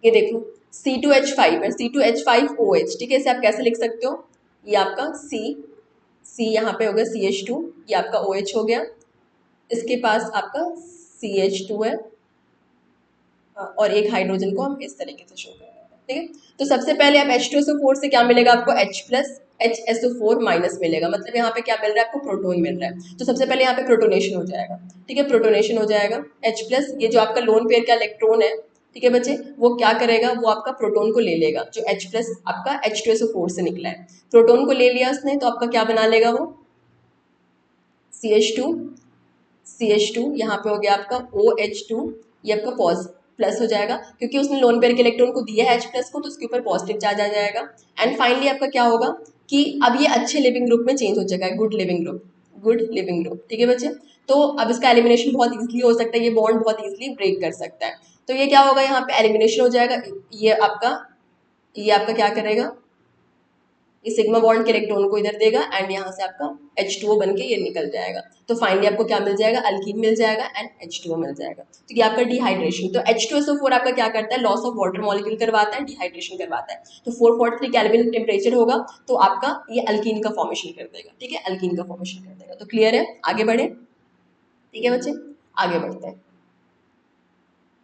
ये देखो, C2H5 है, C2H5OH, ठीक है, इसे आप कैसे लिख सकते हो, ये आपका C यहाँ पे हो गया CH2, ये आपका OH हो गया, इसके पास आपका CH2 है, और एक हाइड्रोजन को हम इस तरीके से शो कर रहे हैं, ठीक है। तो सबसे पहले आप H2SO4 से क्या मिलेगा आपको, H प्लस HSO4 माइनस मिलेगा, मतलब यहाँ पे क्या मिल रहा है आपको, प्रोटोन मिल रहा है। तो सबसे पहले यहाँ पे प्रोटोनेशन हो जाएगा, ठीक है, प्रोटोनेशन हो जाएगा, H प्लस, ये जो आपका लोन पेयर का इलेक्ट्रॉन है, ठीक है बच्चे, वो क्या करेगा, वो आपका प्रोटोन को ले लेगा, जो H प्लस आपका H2SO4 से निकला है, प्रोटोन को ले लिया उसने, तो आपका क्या बना लेगा वो, CH2 यहाँ पे हो गया आपका OH2, ये आपका प्लस हो जाएगा, क्योंकि उसने लोन पेयर के इलेक्ट्रॉन को दिया है H प्लस को, तो उसके ऊपर पॉजिटिव चार्ज आ जाएगा। एंड फाइनली आपका क्या होगा कि अब ये अच्छे लिविंग ग्रुप में चेंज हो जाएगा, गुड लिविंग ग्रुप, ठीक है बच्चे। तो अब इसका एलिमिनेशन बहुत इजीली हो सकता है, ये बॉन्ड बहुत इजीली ब्रेक कर सकता है, तो ये क्या होगा, यहाँ पे एलिमिनेशन हो जाएगा, ये आपका क्या करेगा, ये सिग्मा बॉन्ड के इलेक्ट्रॉन को इधर देगा, एंड यहाँ से आपका H2O बन के ये निकल जाएगा, तो फाइनली आपको क्या मिल जाएगा, अल्कीन मिल जाएगा एंड H2O मिल जाएगा। तो ये आपका डिहाइड्रेशन, तो H2SO4 आपका क्या करता है, लॉस ऑफ वाटर मॉलिक्यूल करवाता है, डिहाइड्रेशन करवाता है, तो 443 केल्विन टेम्परेचर होगा, तो आपका ये अल्कीन का फॉर्मेशन कर देगा, ठीक है, अल्कीन का फॉर्मेशन कर देगा। तो क्लियर है, आगे बढ़े, ठीक है बच्चे, आगे बढ़ते हैं।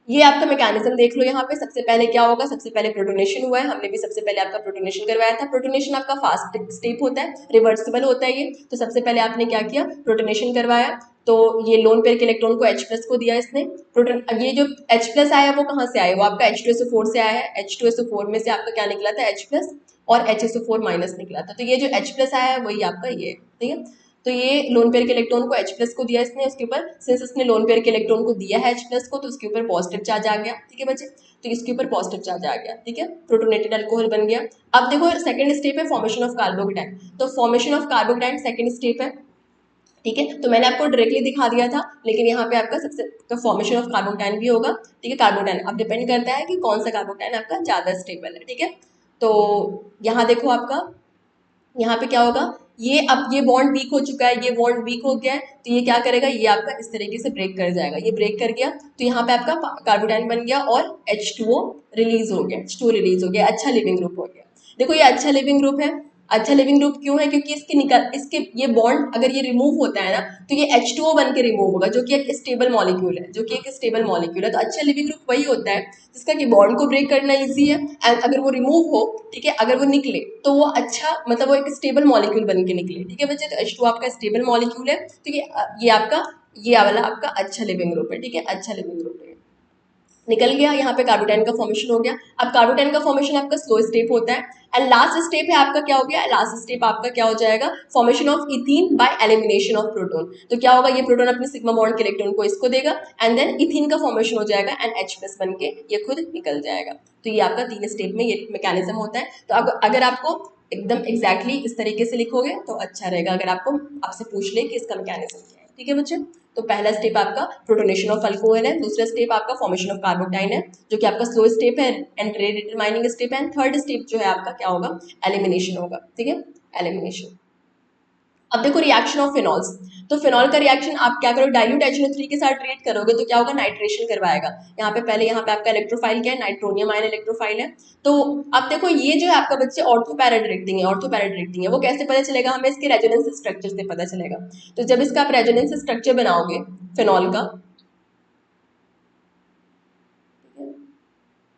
ये आपका मैकेनिज्म देख लो, यहाँ पे सबसे पहले क्या होगा, सबसे पहले प्रोटोनेशन हुआ है, हमने भी सबसे पहले आपका प्रोटोनेशन करवाया था। प्रोटोनेशन आपका फास्ट स्टेप होता है, रिवर्सिबल होता है ये, तो सबसे पहले आपने क्या किया, प्रोटोनेशन करवाया, तो ये लोन पेयर के इलेक्ट्रॉन को H प्लस को दिया इसने, प्रोटोन, ये जो H प्लस आया वो कहाँ से आया, वो आपका H2SO4 से आया है, H2SO4 में से आपका क्या निकला था, H प्लस और HSO4 माइनस निकला था, तो ये जो H प्लस आया है वही आपका ये, ठीक है। तो ये लोन पेयर के इलेक्ट्रॉन को H प्लस को दिया इसने, उसके ऊपर सिंस इसने लोन पेयर के इलेक्ट्रॉन को दिया है H प्लस को, तो उसके ऊपर पॉजिटिव चार्ज आ गया, ठीक है बच्चे, तो इसके ऊपर पॉजिटिव चार्ज आ गया, ठीक है, प्रोटोनेटेड अल्कोहल बन गया। अब देखो सेकंड स्टेप है फॉर्मेशन ऑफ कार्बोकेटाइन, तो formation of carbocation second step है, ठीक है, तो मैंने आपको डायरेक्टली दिखा दिया था, लेकिन यहाँ पे आपका सबसे तो फॉर्मेशन ऑफ कार्बोकेटाइन भी होगा, ठीक है, कार्बोकेटाइन अब डिपेंड करता है कि कौन सा कार्बोकेटाइन आपका ज्यादा स्टेबल है, ठीक है। तो यहाँ देखो आपका यहाँ पे क्या होगा, ये अब ये बॉन्ड वीक हो चुका है, ये बॉन्ड वीक हो गया है, तो ये क्या करेगा, ये आपका इस तरीके से ब्रेक कर जाएगा। ये ब्रेक कर गया तो यहाँ पे आपका कार्बोटाइन बन गया और H2O रिलीज हो गया, H2O रिलीज हो गया, अच्छा लिविंग ग्रुप हो गया। देखो ये अच्छा लिविंग ग्रुप है। अच्छा लिविंग ग्रुप क्यों है, क्योंकि इसके ये बॉन्ड अगर ये रिमूव होता है ना तो ये H2O बन के रिमूव होगा, जो कि एक स्टेबल मॉलिक्यूल है, जो कि एक स्टेबल मॉलिक्यूल है। तो अच्छा लिविंग ग्रुप वही होता है जिसका कि बॉन्ड को ब्रेक करना इजी है, एंड अगर वो रिमूव हो, ठीक है, अगर वो निकले तो वो अच्छा, मतलब वो एक स्टेबल मॉलिक्यूल बन के निकले, ठीक है बच्चे। तो H2O आपका स्टेबल मॉलिक्यूल है, तो ये आपका ये वाला आपका अच्छा लिविंग ग्रुप है, ठीक है, अच्छा लिविंग ग्रुप है। निकल गया, यहाँ पे कार्बोटाइन का फॉर्मेशन हो गया। अब कार्बोटाइन का फॉर्मेशन आपका स्लो स्टेप होता है, एंड लास्ट स्टेप है आपका क्या हो गया, लास्ट स्टेप आपका क्या हो जाएगा, formation of ethene by elimination of proton. तो क्या होगा, ये प्रोटोन अपने सिग्मा बॉन्ड के इलेक्ट्रॉन को इसको देगा, एंड देन इथीन का फॉर्मेशन हो जाएगा, एंड H+ बन के ये खुद निकल जाएगा। तो ये आपका 3 स्टेप में ये मैकेनिज्म होता है। तो अगर आपको एकदम एग्जैक्टली इस तरीके से लिखोगे तो अच्छा रहेगा, अगर आपको आपसे पूछ ले कि इसका मैकेनिज्म क्या है, ठीक है बच्चे। तो पहला स्टेप आपका प्रोटोनेशन ऑफ अल्कोहल है, दूसरा स्टेप आपका फॉर्मेशन ऑफ कार्बोटाइन है, जो कि आपका स्लो स्टेप है एंड रेट डिटरमाइनिंग स्टेप है, एंड थर्ड स्टेप जो है आपका क्या होगा, एलिमिनेशन होगा, ठीक है, एलिमिनेशन। अब देखो रिएक्शन ऑफ फिनॉल्स। तो फिनॉल का रिएक्शन आप क्या करोगे, डाइल्यूट HNO3 के साथ ट्रीट करोगे तो क्या होगा, नाइट्रेशन करवाएगा। यहाँ पे पहले यहाँ पे आपका इलेक्ट्रोफाइल क्या है, नाइट्रोनियम आयन इलेक्ट्रोफाइल है। तो अब देखो ये जो है आपका बच्चे ऑर्थो पैरा डायरेक्टिंग है, ऑर्थो पैरा डायरेक्टिंग है। वो कैसे पता चलेगा, हमें इसके रेजोनेंस स्ट्रक्चर से पता चलेगा। तो जब इसका आप रेजोनेंस स्ट्रक्चर बनाओगे फिनॉल का,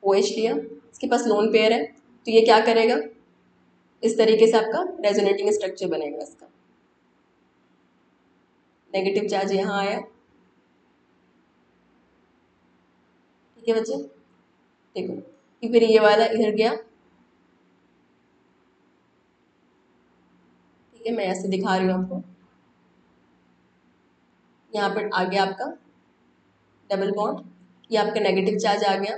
OH लिया, इसके पास लोन पेयर है, तो ये क्या करेगा, इस तरीके से आपका रेजोनेटिंग स्ट्रक्चर बनेगा इसका। नेगेटिव चार्ज यहाँ आया, ठीक है बच्चे, देखो कि फिर ये वाला इधर गया, ठीक है, मैं ऐसे दिखा रही हूँ आपको। यहाँ पर आ गया आपका डबल बॉन्ड, ये आपका नेगेटिव चार्ज आ गया,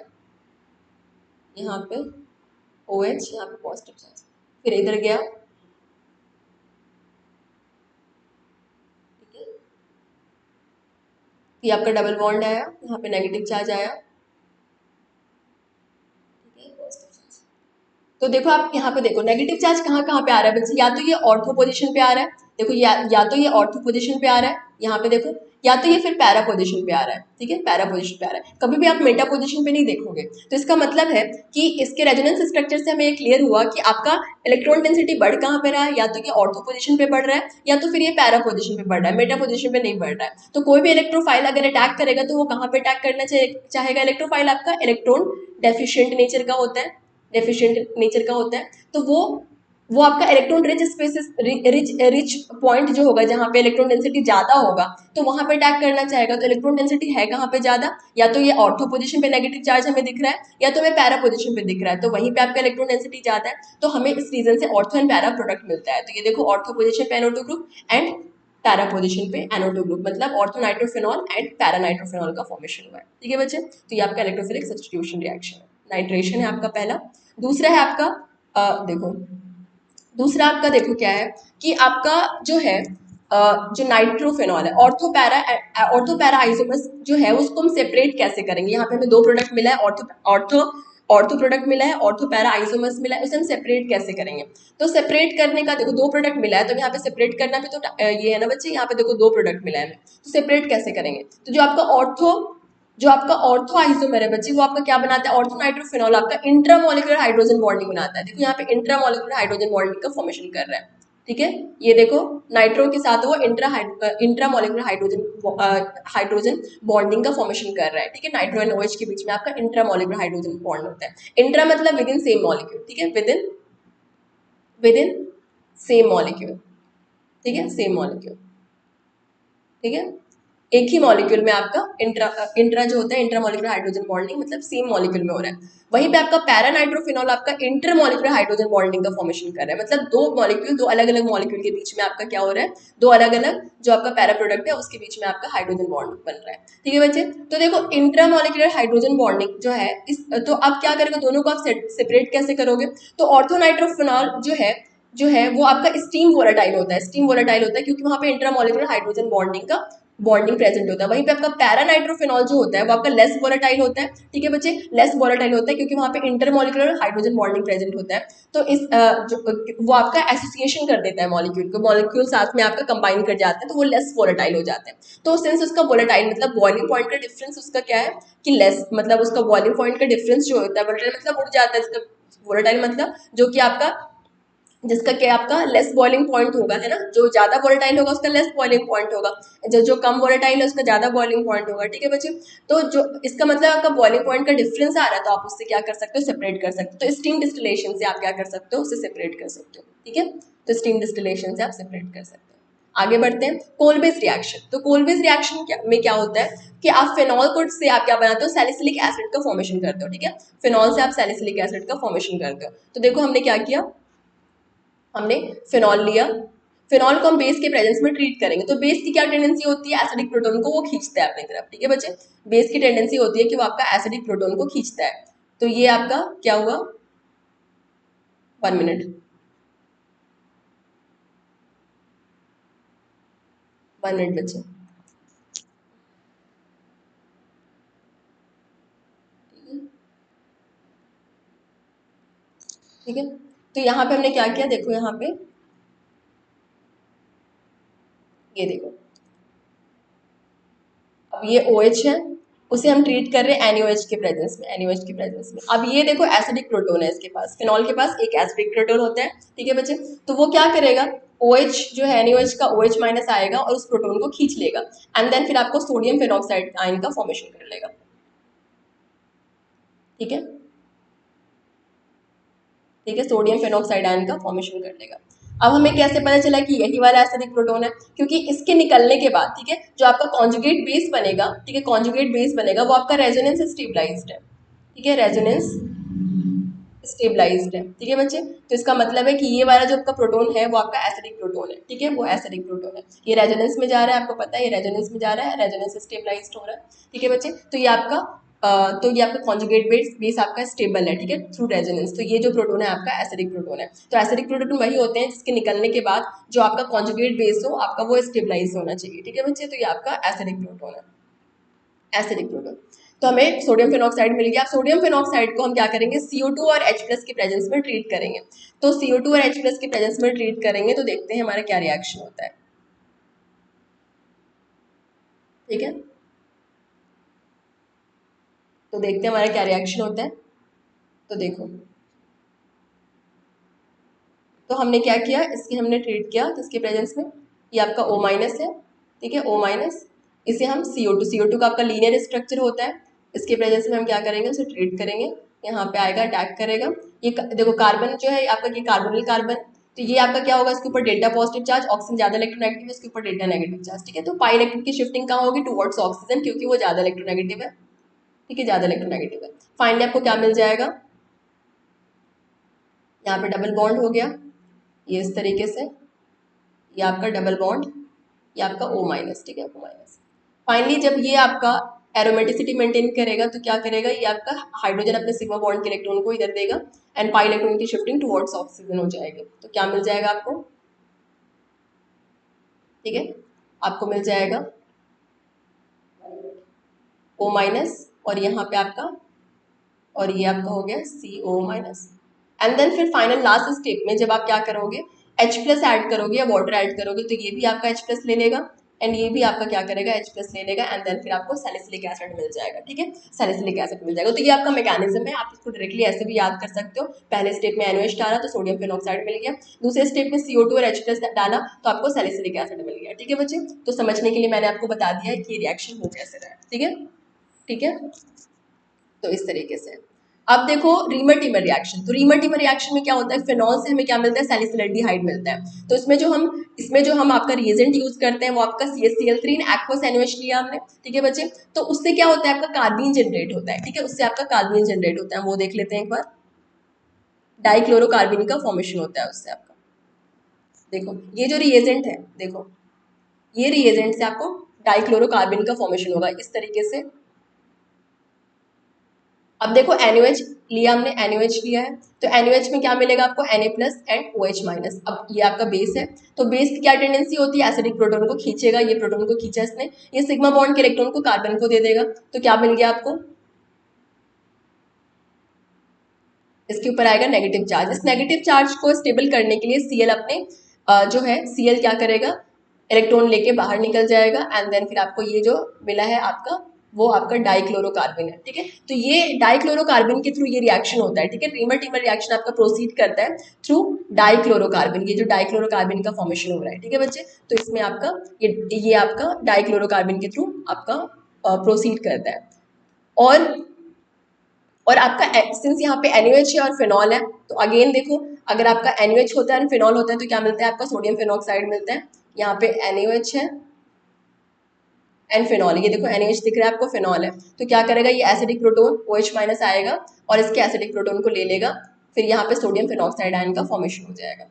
यहाँ पे OH, यहाँ पे पॉजिटिव चार्ज, फिर इधर गया, ठीक है, ये आपका डबल बॉन्ड आया, यहाँ पे नेगेटिव चार्ज आया, ठीक है, पॉजिटिव चार्ज। तो देखो आप यहाँ पे देखो नेगेटिव चार्ज कहाँ कहाँ पे आ रहा है बच्चे, या तो ये ऑर्थो पोजीशन पे आ रहा है, देखो या तो ये ऑर्थो पोजीशन पे आ रहा है, यहाँ पे देखो, या तो ये फिर पैरा पोजीशन पे आ रहा है, ठीक है, पैरा पोजीशन पे आ रहा है। कभी भी आप मेटा पोजीशन पे नहीं देखोगे। तो इसका मतलब है कि इसके रेजोनेंस स्ट्रक्चर से हमें ये क्लियर हुआ कि आपका इलेक्ट्रॉन डेंसिटी बढ़ कहाँ पे रहा है, या तो ये ऑर्थो पोजीशन पे बढ़ रहा है, या तो फिर ये पैरा पोजीशन पे बढ़ रहा है, मेटा पोजीशन पे नहीं बढ़ रहा है। तो कोई भी इलेक्ट्रोफाइल अगर अटैक करेगा तो वो कहाँ पे अटैक करना चाहेगा, इलेक्ट्रोफाइल आपका इलेक्ट्रॉन डेफिशिएंट नेचर का होता है, डेफिशिएंट नेचर का होता है। तो वो आपका electron rich species, rich point जो होगा जहाँ पे इलेक्ट्रॉन डेंसिटी ज्यादा होगा, तो वहां पे अटैक करना चाहेगा। तो इलेक्ट्रॉन डेंसिटी है कहाँ पे ज्यादा, या तो ये ऑर्थो पोजीशन पे नेगेटिव चार्ज हमें दिख रहा है, या तो हमें पैरा पोजीशन पे दिख रहा है, तो वहीं पे आपका इलेक्ट्रॉन डेंसिटी ज्यादा है, तो हमें इस रीजन से ऑर्थो एंड पैरा प्रोडक्ट मिलता है। तो ये देखो ऑर्थो पोजीशन पे NO2 group and para position पे NO2 ग्रुप, मतलब ortho nitrophenol and para nitrophenol का फॉर्मेशन हुआ है, ठीक है बच्चे। तो ये आपका इलेक्ट्रोफिलिक सब्स्टिट्यूशन रिएक्शन है, नाइट्रेशन है आपका पहला। दूसरा है आपका देखो, दूसरा आपका देखो क्या है कि आपका जो है जो नाइट्रोफिनॉल है, ऑर्थो पैरा आइसोमर्स जो है उसको हम सेपरेट कैसे करेंगे। यहाँ पे हमें दो प्रोडक्ट मिला है, ऑर्थो ऑर्थो ऑर्थो प्रोडक्ट मिला है, ऑर्थो पैरा आइसोमर्स मिला है, उसे हम सेपरेट कैसे करेंगे। तो सेपरेट करने का देखो, दो प्रोडक्ट मिला है तो यहाँ पे सेपरेट करना भी तो ये है ना बच्चे, यहाँ पे देखो दो प्रोडक्ट मिला है हमें, तो सेपरेट कैसे करेंगे। तो जो आपका ऑर्थो आइसोमर है बच्चे, वो आपका क्या बनाता है, ऑर्थो नाइट्रोफिनॉल आपका इंट्रामोलिकुलर हाइड्रोजन बॉन्डिंग बनाता है। देखो यहाँ पे इंट्रामोलिकुलर हाइड्रोजन बॉन्डिंग का फॉर्मेशन कर रहा है, ठीक है। ये देखो नाइट्रो के साथ वो इंट्रामोलिकुलर हाइड्रोजन बॉन्डिंग का फॉर्मेशन कर रहा है, ठीक है। नाइट्रो एंड OH के बीच में आपका इंट्रामोलिकुलर हाइड्रोजन बॉन्ड होता है। इंट्रा मतलब विद इन सेम मॉलिक्यूल, ठीक है, विद इन सेम मॉलिक्यूल, ठीक है, सेम मॉलिक्यूल, ठीक है। एक ही मॉलिक्यूल में आपका इंट्रा जो होता है इंट्रामोलिकुलर हाइड्रोजन बॉन्डिंग, मतलब सेम मॉलिक्यूल में हो रहा है। वहीं पे आपका पैरानाइट्रोफिनॉल आपका इंटरमोलिकुलर हाइड्रोजन बॉन्डिंग का फॉर्मेशन कर रहा है, मतलब दो मॉलिक्यूल, दो अलग अलग मॉलिक्यूल के बीच में आपका क्या हो रहा है, दो अलग अलग जो आपका पैरा प्रोडक्ट है उसके बीच में आपका हाइड्रोजन बॉन्ड बन रहा है, ठीक है बच्चे। तो देखो इंट्रामोलिकुलर हाइड्रोजन बॉन्डिंग जो है तो आप क्या करोगे, दोनों को आप सेपरेट कैसे करोगे। तो ऑर्थोनाइट्रोफिनॉल जो है वो आपका स्टीम वोलेटाइल होता है, स्टीम वोलेटाइल होता है क्योंकि वहां पे इंट्रामोलिकुलर हाइड्रोजन बॉन्डिंग का बॉन्डिंग प्रेजेंट होता है। वहीं पे आपका पैरा नाइट्रोफिनॉल जो होता है वो आपका लेस वोलेटाइल होता है, ठीक है बच्चे, लेस वोलेटाइल होता है क्योंकि वहाँ पे इंटरमोलिकुलर हाइड्रोजन बॉन्डिंग प्रेजेंट होता है। तो इस वो आपका एसोसिएशन कर देता है मॉलिक्यूल को, मॉलिक्यूल साथ में आपका कंबाइन कर जाते हैं तो वो लेस वोलेटाइल हो जाते हैं। तो सिंस उसका वोलेटाइल मतलब बॉइलिंग पॉइंट का डिफरेंस उसका क्या है कि लेस, मतलब उसका बॉइलिंग पॉइंट का डिफरेंस जो होता है, वोलेटाइल मतलब उड़ जाता है, इसका वोलेटाइल मतलब जो कि आपका जिसका क्या आपका लेस बॉइलिंग पॉइंट होगा, है ना, जो ज्यादा वोलेटाइल होगा उसका लेस बॉइलिंग पॉइंट होगा, जो कम वोलेटाइल है उसका ज्यादा बॉइलिंग पॉइंट होगा, ठीक है बच्चे। तो जो इसका मतलब आपका बॉइलिंग पॉइंट का डिफरेंस आ रहा है तो आप उससे क्या कर सकते हो, सेपरेट कर सकते हो। तो स्टीम डिस्टिलेशन से आप क्या कर सकते हो, उसे सेपरेट कर सकते हो, ठीक है। तो स्टीम डिस्टिलेशन से आप सेपरेट कर सकते हो। आगे बढ़ते हैं, कोलबेस रिएक्शन। तो कोलबेस रिएक्शन में क्या होता है कि आप फेनॉल को से आप क्या बनाते हो, सैलिसिलिक एसिड का फॉर्मेशन करते हो, ठीक है। फेनॉल से आप सैलिसिलिक एसिड का फॉर्मेशन करते हो। तो देखो हमने क्या किया, हमने फिनॉल लिया, फिनॉल को हम बेस के प्रेजेंस में ट्रीट करेंगे। तो बेस की क्या टेंडेंसी होती है, एसिडिक प्रोटोन को वो खींचता है अपनी तरफ, ठीक है बच्चे। बेस की टेंडेंसी होती है कि वो आपका एसिडिक प्रोटोन को खींचता है। तो ये आपका क्या हुआ, 1 मिनट, 1 मिनट बच्चे, ठीक है। तो यहाँ पे हमने क्या किया, देखो यहाँ पे ये देखो, अब ये OH है, उसे हम ट्रीट कर रहे हैं NaOH के प्रेजेंस में, NaOH के प्रेजेंस में। अब ये देखो एसिडिक प्रोटोन है इसके पास, फिनॉल के पास एक एसिडिक प्रोटोन होता है, ठीक है बच्चे। तो वो क्या करेगा, OH जो है NaOH का OH माइनस आएगा और उस प्रोटोन को खींच लेगा, एंड देन फिर आपको सोडियम फेनॉक्साइड आयन का फॉर्मेशन कर लेगा, ठीक है, ठीक है, सोडियम फेनॉक्साइड आयन का फॉर्मेशन कर लेगा। अब हमें कैसे पता चला कि यही वाला एसिडिक प्रोटोन है, क्योंकि इसके निकलने के बाद, ठीक है, जो आपका कॉन्जुगेट बेस बनेगा, ठीक है, कॉन्जुगेट बेस बनेगा वो आपका रेजोनेंस स्टेबलाइज्ड है, ठीक है, रेजोनेंस स्टेबलाइज्ड है, ठीक है बच्चे। तो इसका मतलब है कि ये वाला जो आपका प्रोटोन है वो आपका एसिडिक प्रोटोन है, ठीक है, वो एसिडिक प्रोटोन है। ये रेजोनेंस में जा रहा है, आपको पता है ये रेजोनेंस में जा रहा है, रेजोनेंस स्टेबलाइज्ड हो रहा है, ठीक है बच्चे। तो ये आपका तो ये आपका कॉन्जुगेट बेस आपका स्टेबल है, ठीक है, थ्रू रेजोनेंस। तो ये जो प्रोटोन है आपका एसिडिक प्रोटोन है। तो एसिडिक प्रोटोन वही होते हैं जिसके निकलने के बाद जो आपका कॉन्जुगेट बेस हो आपका वो स्टेबलाइज होना चाहिए, ठीक है बच्चे। तो ये आपका एसिडिक प्रोटोन है, एसिडिक प्रोटोन। तो हमें सोडियम फेनॉक्साइड मिल गया। सोडियम फेनॉक्साइड को हम क्या करेंगे, CO2 और H+ के प्रेजेंस में ट्रीट करेंगे। तो CO2 और H+ के प्रेजेंस में ट्रीट करेंगे तो देखते हैं हमारा क्या रिएक्शन होता है, ठीक है। तो देखते हैं हमारा क्या रिएक्शन होता है। तो देखो, तो हमने क्या किया, इसकी हमने ट्रीट किया किसके प्रेजेंस में, ये आपका O- है, ठीक है, O-। इसे हम CO2 का आपका लीनियर स्ट्रक्चर होता है, इसके प्रेजेंस में हम क्या करेंगे, उसे ट्रीट करेंगे। यहाँ पे आएगा, अटैक करेगा। ये देखो कार्बन जो है आपका, ये कार्बोनिल कार्बन, तो ये आपका क्या होगा, इसके ऊपर डेल्टा पॉजिटिव चार्ज, ऑक्सीजन ज्यादा इलेक्ट्रोनेगेटिव है, इसके ऊपर डेल्टा नेगेटिव चार्ज, ठीक है। तो पाई इलेक्ट्रॉन की शिफ्टिंग कहाँ होगी, टुवर्ड्स ऑक्सीजन, क्योंकि वो ज्यादा इलेक्ट्रोनेगेटिव है, ठीक है, ज्यादा इलेक्ट्रोनेगेटिव है। फाइनली आपको क्या मिल जाएगा, यहाँ पे डबल बॉन्ड हो गया, ये इस तरीके से, ये आपका डबल बॉन्ड, ये आपका O-, ठीक है, O-। फाइनली जब ये आपका एरोमेटिसिटी मेंटेन करेगा तो क्या करेगा, ये आपका हाइड्रोजन अपने सिग्मा बॉन्ड के इलेक्ट्रॉन को इधर देगा, एंड पाई इलेक्ट्रॉन की शिफ्टिंग टुवर्ड्स ऑक्सीजन हो जाएगी। तो क्या मिल जाएगा आपको, ठीक है, आपको मिल जाएगा O-, और यहाँ पे आपका, और ये आपका हो गया CO-। एंड देन फिर फाइनल लास्ट स्टेप में जब आप क्या करोगे, H+ ऐड करोगे या वाटर ऐड करोगे तो ये भी आपका H+ ले लेगा, एंड ये भी आपका क्या करेगा, H+ ले लेगा, एंड देन फिर आपको सैलिसिलिक एसिड मिल जाएगा, ठीक है, सैलिसिलिक एसिड मिल जाएगा। तो ये आपका मैकेनिज्म है, आप इसको डायरेक्टली ऐसे भी याद कर सकते हो। पहले स्टेप में NaOH डाला तो सोडियम फेनॉक्साइड मिल गया, दूसरे स्टेप में CO2 और H+ डाला तो आपको सैलिसिलिक एसिड मिल गया, ठीक है बच्चे। तो समझने के लिए मैंने आपको बता दिया है कि रिएक्शन हो कैसे रहा है, ठीक है, ठीक है। तो इस तरीके से अब देखो रीमर टीमर रिएक्शन। तो रीमर टीमर रिएक्शन में क्या होता है, फिनॉल से हमें क्या मिलता है, सैलिसिलडिहाइड मिलता है। तो इसमें जो हम आपका रिएजेंट यूज करते हैं वो आपका CH3 एक्वस NaOH लिया हमने, ठीक है बच्चे। तो उससे क्या होता है, आपका कार्बीन जनरेट होता है, ठीक है, उससे आपका कार्बीन जनरेट होता है, वो देख लेते हैं एक बार। डाइक्लोरोकार्बन का फॉर्मेशन होता है उससे आपका। देखो ये जो रिएजेंट है, देखो ये रिएजेंट से आपको डाइक्लोरोकार्बन का फॉर्मेशन होगा इस तरीके से, अब देखो NaOH लिया हमने, NaOH लिया है, तो NaOH में क्या मिलेगा आपको, Na plus and OH minus. अब ये आपका बेस है, तो बेस की क्या टेंडेंसी होती है, एसिडिक प्रोटोन को खींचेगा, ये प्रोटोन को खींचा इसने, ये सिग्मा बॉन्ड के इलेक्ट्रॉन को कार्बन को दे देगा, तो क्या मिल गया आपको, इसके ऊपर आएगा नेगेटिव चार्ज। इस नेगेटिव चार्ज को स्टेबल करने के लिए Cl अपने जो है Cl क्या करेगा, इलेक्ट्रॉन लेके बाहर निकल जाएगा, एंड देन फिर आपको ये जो मिला है आपका, वो आपका डाइक्लोरोकार्बन है, ठीक है। तो ये डाइक्लोरोकार्बन के थ्रू ये रिएक्शन होता है, ठीक है। ट्रिमर टीमर रिएक्शन आपका प्रोसीड करता है थ्रू डाइक्लोरोकार्बन, ये जो डाइक्लोरोकार्बन का फॉर्मेशन हो रहा है, ठीक है बच्चे। तो इसमें आपका ये आपका डाइक्लोरोकार्बन के थ्रू आपका प्रोसीड करता है। और आपका सिंस यहाँ पे NaOH है और फिनॉल है, तो अगेन देखो, अगर आपका NaOH होता है और फिनॉल होता है तो क्या मिलता है आपका, सोडियम फिनॉक्साइड मिलता है। यहाँ पे NaOH है एंड फिनॉल, ये देखो NaOH दिख रहा है आपको, फिनॉल है, तो क्या करेगा ये एसिडिक प्रोटोन OH माइनस आएगा और इसके एसिडिक प्रोटोन को ले लेगा, फिर यहाँ पे सोडियम फिनॉक्साइड आयन का फॉर्मेशन हो जाएगा,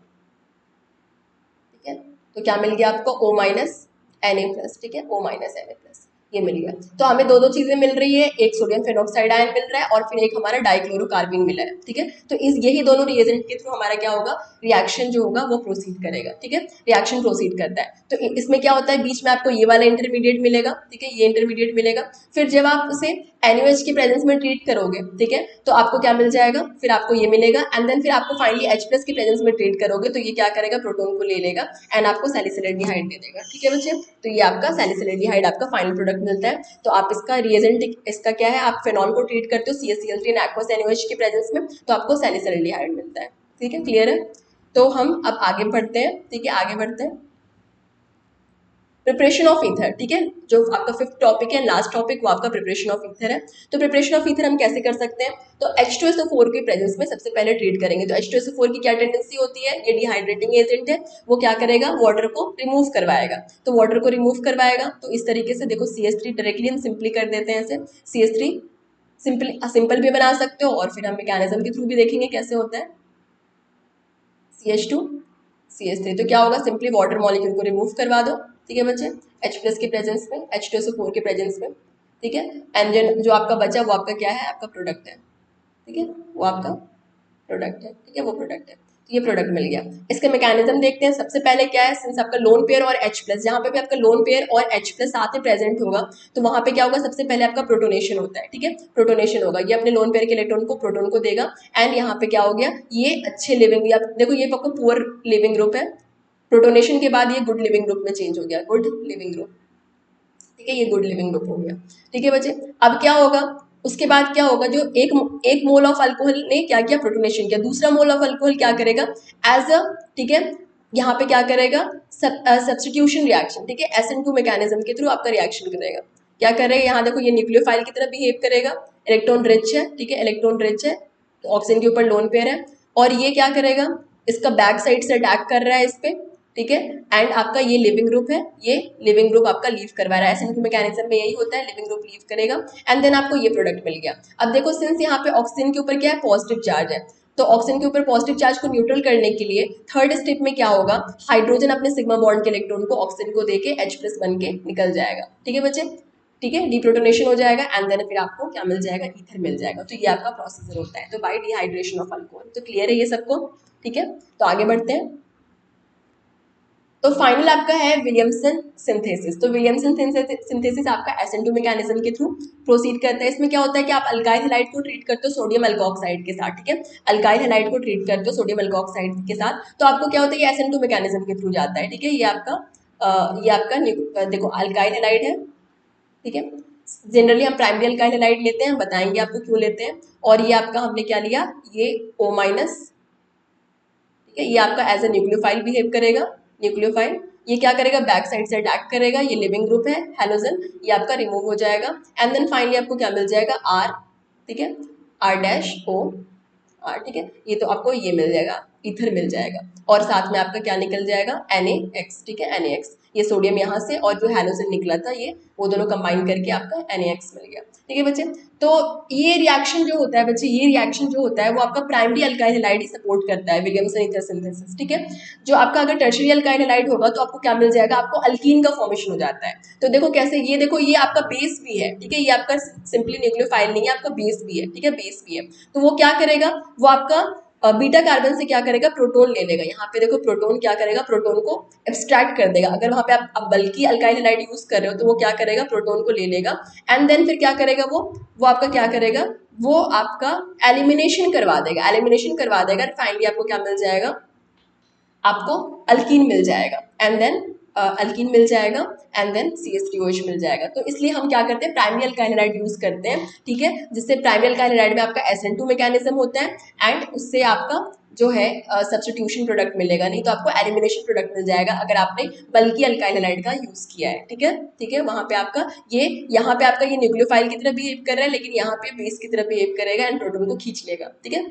ठीक है। तो क्या मिल गया आपको, O माइनस Na प्लस, ठीक है, O माइनस Na प्लस, ये मिल गया। तो हमें दो चीजें मिल रही है, एक सोडियम फेनोक्साइड आयन मिल रहा है और फिर एक हमारा डाइक्लोरोकार्बन मिला है, ठीक है। तो इस यही दोनों रिएजेंट के थ्रू हमारा क्या होगा, रिएक्शन जो होगा वो प्रोसीड करेगा, ठीक है, रिएक्शन प्रोसीड करता है। तो इसमें क्या होता है, बीच में आपको ये वाला इंटरमीडिएट मिलेगा, ठीक है, ये इंटरमीडिएट मिलेगा, फिर जब आप उसे NaOH के प्रेजेंस में ट्रीट करोगे, ठीक है, तो आपको क्या मिल जाएगा, फिर आपको ये मिलेगा, एंड देन फिर आपको फाइनली H प्लस के प्रेजेंस में ट्रीट करोगे तो ये क्या करेगा, प्रोटोन को ले लेगा एंड आपको सैलिसिलेडिहाइड दे देगा, ठीक है बच्चे। तो ये आपका सैलिसिलेडिहाइड आपका फाइनल प्रोडक्ट मिलता है। तो आप इसका रिएजेंट इसका क्या है, आप फेनॉल को ट्रीट करते हो CaCl3 एंड aqueous NaOH के प्रेजेंस में, तो आपको सैलिसिलेडिहाइड मिलता है, ठीक है, क्लियर है। तो हम अब आगे बढ़ते हैं, ठीक है, आगे बढ़ते हैं। प्रिपरेशन ऑफ ईथर, ठीक है, जो आपका फिफ्थ टॉपिक है, लास्ट टॉपिक, वो आपका प्रिपरेशन ऑफ ईथर है। तो प्रिपरेशन ऑफ ईथर हम कैसे कर सकते हैं, तो H2SO4 के प्रेजेंस में सबसे पहले ट्रीट करेंगे। तो H2SO4 की क्या टेंडेंसी होती है, ये डिहाइड्रेटिंग एजेंट है, वो क्या करेगा, वाटर को रिमूव करवाएगा। तो वाटर को रिमूव करवाएगा, तो इस तरीके से देखो CH3 डायरेक्टली हम सिंपली कर देते हैं ऐसे, CH3 सिंपल भी बना सकते हो और फिर हम मैकेनिज्म के थ्रू भी देखेंगे कैसे होता है, CH2 CH3, तो क्या होगा, सिंपली वाटर मॉलिक्यूल को रिमूव करवा दो, ठीक है बच्चे, H प्लस के प्रेजेंस में, H2SO4 के प्रेजेंस में, ठीक है, एंड जो आपका बचा वो आपका क्या है, आपका प्रोडक्ट है, ठीक है, वो आपका प्रोडक्ट है, ठीक है, वो प्रोडक्ट है। तो ये प्रोडक्ट मिल गया। इसका मैकेनिज्म देखते हैं। सबसे पहले क्या है, सिंस आपका लोन पेयर और H प्लस, जहाँ पे भी आपका लोन पेयर और H प्लस साथ में प्रेजेंट होगा, तो वहाँ पे क्या होगा, सबसे पहले आपका प्रोटोनेशन होता है, ठीक है, प्रोटोनेशन होगा, ये अपने लोन पेयर के इलेक्ट्रॉन को प्रोटोन को देगा, एंड यहाँ पे क्या हो गया, ये अच्छे लिविंग, देखो ये आपका पुअर लिविंग ग्रुप है, प्रोटोनेशन के बाद ये गुड लिविंग ग्रुप में चेंज हो गया, गुड लिविंग ग्रुप, ठीक है, ये गुड लिविंग ग्रुप हो गया, ठीक है बच्चे। अब क्या होगा, उसके बाद क्या होगा, जो एक मोल ऑफ अल्कोहल ने क्या किया, प्रोटोनेशन किया, दूसरा मोल ऑफ अल्कोहल क्या करेगा, एज अ, ठीक है, यहाँ पे क्या करेगा, सब्सटीट्यूशन रिएक्शन, ठीक है, SN2 मैकेनिज्म के थ्रू आपका रिएक्शन करेगा। क्या करेगा, यहाँ देखो ये न्यूक्लियोफाइल की तरह बिहेव करेगा, इलेक्ट्रॉन रिच है, ठीक है, इलेक्ट्रॉन रिच है, तो ऑक्सीजन के ऊपर लोन पेयर है, और ये क्या करेगा, इसका बैक साइड से अटैक कर रहा है इस पे, ठीक है, एंड आपका ये लिविंग ग्रुप है, ये लिविंग ग्रुप आपका लीव करवा रहा है, SN2 मैकेनिज्म में यही होता है, लिविंग ग्रुप लीव करेगा, एंड देन आपको ये प्रोडक्ट मिल गया। अब देखो, सिंस यहाँ पे ऑक्सीजन के ऊपर क्या है, पॉजिटिव चार्ज है, तो ऑक्सीजन के ऊपर पॉजिटिव चार्ज को न्यूट्रल करने के लिए थर्ड स्टेप में क्या होगा, हाइड्रोजन अपने सिग्मा बॉन्ड के इलेक्ट्रॉन को ऑक्सीजन को देके H प्लस बन के निकल जाएगा, ठीक है बच्चे, ठीक है, डिप्रोटोनेशन हो जाएगा, एंड देन फिर आपको क्या मिल जाएगा, ईथर मिल जाएगा। तो ये आपका प्रोसीजर होता है, तो बाय डिहाइड्रेशन ऑफ अल्कोहल। तो क्लियर है ये सबको, ठीक है। तो आगे बढ़ते हैं। तो फाइनल आपका है विलियमसन सिंथेसिस। तो विलियमसन सिंथेसिस आपका SN2 मैकेनिज्म के थ्रू प्रोसीड करता है। इसमें क्या होता है कि आप अल्काइल हैलाइड को ट्रीट करते हो सोडियम अल्कोक्साइड के साथ, ठीक है, अल्काइल हैलाइड को ट्रीट करते हो सोडियम अल्कोक्साइड के साथ, तो आपको क्या होता है, ये SN2 मैकेनिज्म के थ्रू जाता है, ठीक है, ये आपका देखो अल्काइल हैलाइड है, ठीक है, जनरली हम प्राइमरी अल्काइल हैलाइड लेते हैं, बताएंगे आपको क्यों लेते हैं, और ये आपका हमने क्या लिया, ये O माइनस, ठीक है, ये आपका एज ए न्यूक्लियोफाइल बिहेव करेगा, न्यूक्लियोफाइल, ये क्या करेगा, बैक साइड से अटैक करेगा, ये लिविंग ग्रुप है हेलोजन, ये आपका रिमूव हो जाएगा, एंड देन फाइनली आपको क्या मिल जाएगा, R, ठीक है, R डैश O R, ठीक है, ये तो आपको ये मिल जाएगा, ईथर मिल जाएगा और साथ में आपका क्या निकल जाएगा NaX, ठीक है, NaX। ये सोडियम यहाँ से और जो हैलोजन निकला था ये वो दोनों कंबाइन करके आपका NaX मिल गया, ठीक है बच्चे। तो ये रिएक्शन जो होता है बच्चे, ये रिएक्शन जो होता है वो आपका प्राइमरी अल्काइल हैलाइड ही सपोर्ट करता है, विलियमसन ईथर सिंथेसिस, ठीक है। जो आपका अगर टर्शियरी अल्काइल हैलाइड होगा तो आपको क्या मिल जाएगा, आपको अल्कीन का फॉर्मेशन हो जाता है। तो देखो कैसे, ये देखो ये आपका बेस भी है, ठीक है, ये आपका सिंपली न्यूक्लियोफाइल नहीं है, आपका बेस भी है, ठीक है, बेस भी है। तो वो क्या करेगा, वो आपका बीटा कार्बन से क्या करेगा, प्रोटोन ले लेगा। यहाँ पे देखो प्रोटोन क्या करेगा, प्रोटोन को एब्स्ट्रैक्ट कर देगा। अगर वहां पे आप बल्कि अल्काइल हैलाइड यूज कर रहे हो तो वो क्या करेगा, प्रोटोन को ले लेगा एंड देन फिर क्या करेगा, वो आपका क्या करेगा, वो आपका एलिमिनेशन करवा देगा, एलिमिनेशन करवा देगा। फाइनली आपको क्या मिल जाएगा, आपको अल्कीन मिल जाएगा एंड देन अल्कीन मिल जाएगा एंड देन CH3OH मिल जाएगा। तो इसलिए हम क्या करते हैं, प्राइमरी अल्काइल हैलाइड यूज करते हैं, ठीक है, जिससे प्राइमरी अल्काइल हैलाइड में आपका SN2 मैकेनिज्म होता है एंड उससे आपका जो है सब्स्टिट्यूशन प्रोडक्ट मिलेगा, नहीं तो आपको एलिमिनेशन प्रोडक्ट मिल जाएगा अगर आपने बल्कि अल्काइल हैलाइड का यूज किया है, ठीक है, ठीक है। वहां पे आपका ये, यहाँ पे आपका ये न्यूक्लियोफाइल की तरह बिहेव कर रहा है लेकिन यहाँ पे बेस की तरह बिहेव करेगा एंड प्रोटोन को खींच लेगा, ठीक है।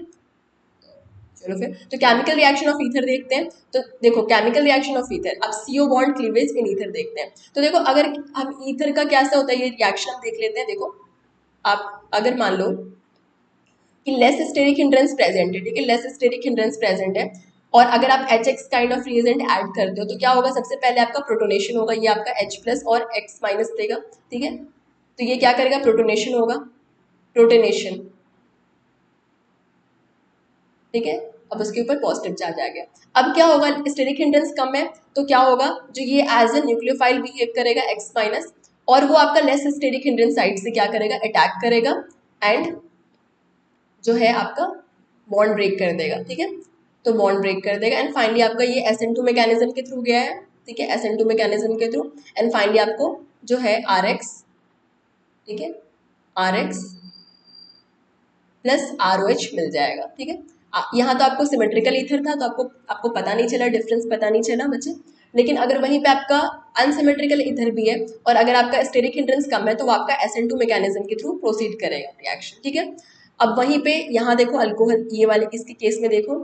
चलो फिर तो केमिकल रिएक्शन ऑफ ईथर देखते हैं। तो देखो केमिकल रिएक्शन ऑफ ईथर, अब CO bond cleavage in ether देखते हैं। तो देखो अगर हम ईथर का कैसा होता है ये रिएक्शन हम देख लेते हैं। देखो आप अगर मान लो कि लेस स्टेरिक हिंड्रेंस प्रेजेंट है, ठीक है, लेस स्टेरिक हिंड्रेंस प्रेजेंट है और अगर आप HX kind of reagent add करते हो तो क्या होगा, सबसे पहले आपका प्रोटोनेशन होगा, ये आपका H+ और X- देगा, ठीक है। तो ये क्या करेगा, प्रोटोनेशन होगा, प्रोटोनेशन, ठीक है। अब उसके ऊपर पॉजिटिव चार्ज आ गया। अब क्या होगा, स्टेरिक हिंड्रेंस कम है तो क्या होगा, जो ये एज ए न्यूक्लियोफाइल बिहेव करेगा X- और वो आपका लेस स्टेरिक हिंड्रेंस साइड से क्या करेगा, अटैक करेगा एंड जो है आपका बॉन्ड ब्रेक कर देगा, ठीक है। तो बॉन्ड ब्रेक कर देगा एंड फाइनली आपका ये SN2 मैकेनिज्म के थ्रू गया है, ठीक है, SN2 मैकेनिज्म के थ्रू एंड फाइनली आपको जो है RX, ठीक है, RX प्लस ROH मिल जाएगा, ठीक है। यहाँ तो आपको सिमेट्रिकल ईथर था तो आपको पता नहीं चला, डिफरेंस पता नहीं चला बच्चे। लेकिन अगर वहीं पे आपका अनसिमेट्रिकल ईथर भी है और अगर आपका स्टेरिक हिंड्रेंस कम है तो वो आपका SN2 मैकेनिज्म के थ्रू प्रोसीड करेगा रिएक्शन, ठीक है। अब वहीं पे यहाँ देखो अल्कोहल, ये वाले इसके केस में देखो,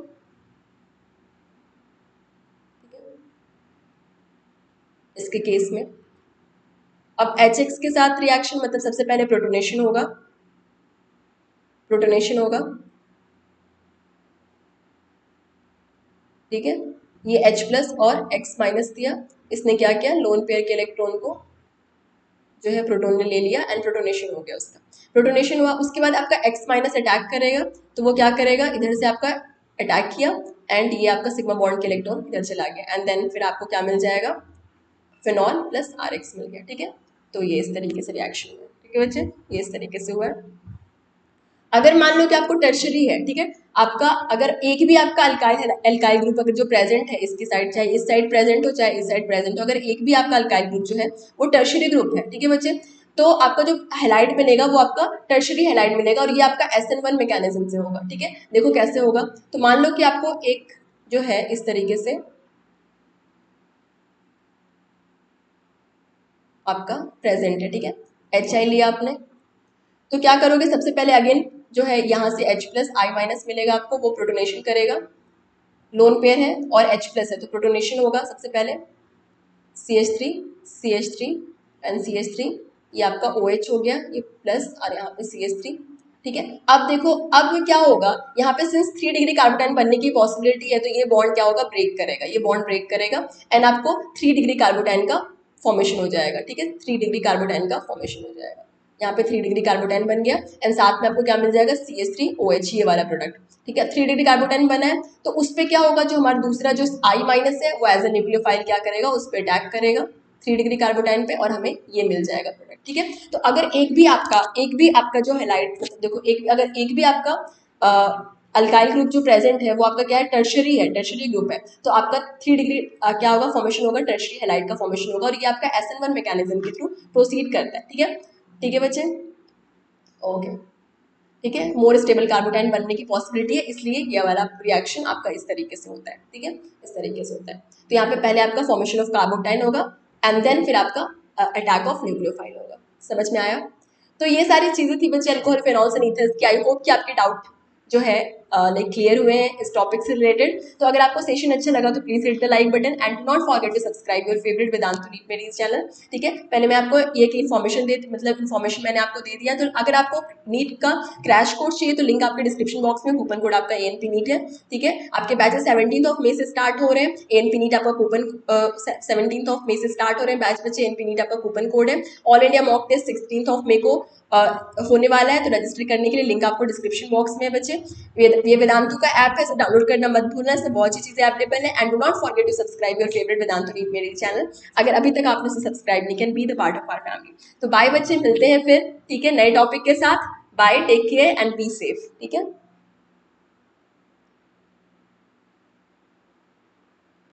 इसके केस में अब HX के साथ रिएक्शन, मतलब सबसे पहले प्रोटोनेशन होगा, प्रोटोनेशन होगा, ठीक है। ये H+ और X- दिया, इसने क्या किया, लोन पेयर के इलेक्ट्रॉन को जो है प्रोटोन ने ले लिया एंड प्रोटोनेशन हो गया उसका। प्रोटोनेशन हुआ उसके बाद आपका X- अटैक करेगा, तो वो क्या करेगा, इधर से आपका अटैक किया एंड ये आपका सिग्मा बॉन्ड के इलेक्ट्रॉन इधर चला गया एंड देन फिर आपको क्या मिल जाएगा, फिनॉल प्लस RX मिल गया, ठीक है। तो ये इस तरीके से रिएक्शन हुआ, ठीक है बच्चे, ये इस तरीके से हुआ है। अगर मान लो कि आपको टर्शरी है, ठीक है, आपका अगर एक भी आपका अल्काइल ग्रुप अगर जो प्रेजेंट है इसकी साइड, चाहे इस साइड प्रेजेंट हो चाहे इस साइड प्रेजेंट हो, अगर एक भी आपका अल्काइल ग्रुप जो है वो टर्शरी ग्रुप है, ठीक है बच्चे, तो आपका जो हैलाइड मिलेगा वो आपका टर्शरी हैलाइड मिलेगा और ये आपका SN1 मैकेनिज्म से होगा, ठीक है। देखो कैसे होगा, तो मान लो कि आपको एक जो है इस तरीके से आपका प्रेजेंट है, ठीक है, HI लिया आपने, तो क्या करोगे, सबसे पहले अगेन जो है यहाँ से H+I- मिलेगा आपको, वो प्रोटोनेशन करेगा, लोन पेयर है और H+ है तो प्रोटोनेशन होगा सबसे पहले, CH3 CH3 एंड CH3, ये आपका OH हो गया, ये प्लस और यहाँ पे CH3, ठीक है। अब देखो अब क्या होगा, यहाँ पे सिंस 3 डिग्री कार्बोटाइन बनने की पॉसिबिलिटी है तो ये बॉन्ड क्या होगा, ब्रेक करेगा, ये बॉन्ड ब्रेक करेगा एंड आपको 3 डिग्री कार्बोटाइन का फॉर्मेशन हो जाएगा, ठीक है, 3 डिग्री कार्बोटाइन का फॉर्मेशन हो जाएगा। यहाँ पे 3 डिग्री कार्बोटाइन बन गया एंड साथ में आपको क्या मिल जाएगा, CH3OH, ये वाला प्रोडक्ट, ठीक है। 3 डिग्री कार्बोटाइन बना है तो उस पर क्या होगा, जो हमारा दूसरा जो I- है वो एज ए न्यूक्लियोफाइल क्या करेगा, उस पर अटैक करेगा 3 डिग्री कार्बोटाइन पे और हमें ये मिल जाएगा प्रोडक्ट, ठीक है। तो अगर एक भी आपका जो हैलाइड, देखो अगर एक भी आपका अल्काइल ग्रुप जो प्रेजेंट है वो आपका क्या है, टर्शरी है, टर्शरी ग्रुप है, तो आपका 3 डिग्री क्या होगा, फॉर्मेशन होगा, टर्शरी हैलाइड का फॉर्मेशन होगा और ये आपका SN1 मैकेनिज्म के थ्रू प्रोसीड करता है, ठीक है, ठीक है बच्चे, ओके, ठीक है। मोर स्टेबल कार्बोटाइन बनने की पॉसिबिलिटी है इसलिए ये वाला रिएक्शन आपका इस तरीके से होता है, ठीक है, इस तरीके से होता है। तो यहाँ पे पहले आपका फॉर्मेशन ऑफ कार्बोटाइन होगा एंड देन फिर आपका अटैक ऑफ न्यूक्लियोफाइल होगा, समझ में आया। तो ये सारी चीजें थी बच्चे अल्कोहल, फेनॉल्स एंड ईथर्स की। आई होप कि आपके डाउट जो है लाइक क्लियर हुए हैं इस टॉपिक से रिलेटेड। तो अगर आपको सेशन अच्छा लगा तो please hit the like button and do not forget to subscribe your favourite Vedantu NEET मेरीज चैनल। ठीक है, पहले मैं आपको ये की इन्फॉर्मेशन मैंने आपको दे दिया। तो अगर आपको नीट का क्रैश कोर्स चाहिए तो लिंक आपके डिस्क्रिप्शन बॉक्स में, कूपन कोड आपका ANP नीट है। ठीक है, आपके बैचेस 17 मई से स्टार्ट हो रहे हैं। ANP नीट आपका कूपन 17 मई से स्टार्ट हो रहे हैं बैच बच्चे। ANP नीट आपका कूपन कोड है। ऑल इंडिया मॉक टेस्ट 16 मई को होने वाला है। तो रजिस्टर करने के लिए लिंक आपको डिस्क्रिप्शन बॉक्स में है बच्चे। ये वेदांतु का ऐप है, इसे डाउनलोड करना मत भूलना, इसमें बहुत सी चीजें अवेलेबल है। And do not forget to subscribe your favourite Vedantu NEET मेरी चैनल अगर अभी तक आपने इसे सब्सक्राइब नहीं किया, be the part of our family. तो बाय बच्चे, मिलते हैं फिर ठीक है नए टॉपिक के साथ। Bye, take care and be safe. ठीक है।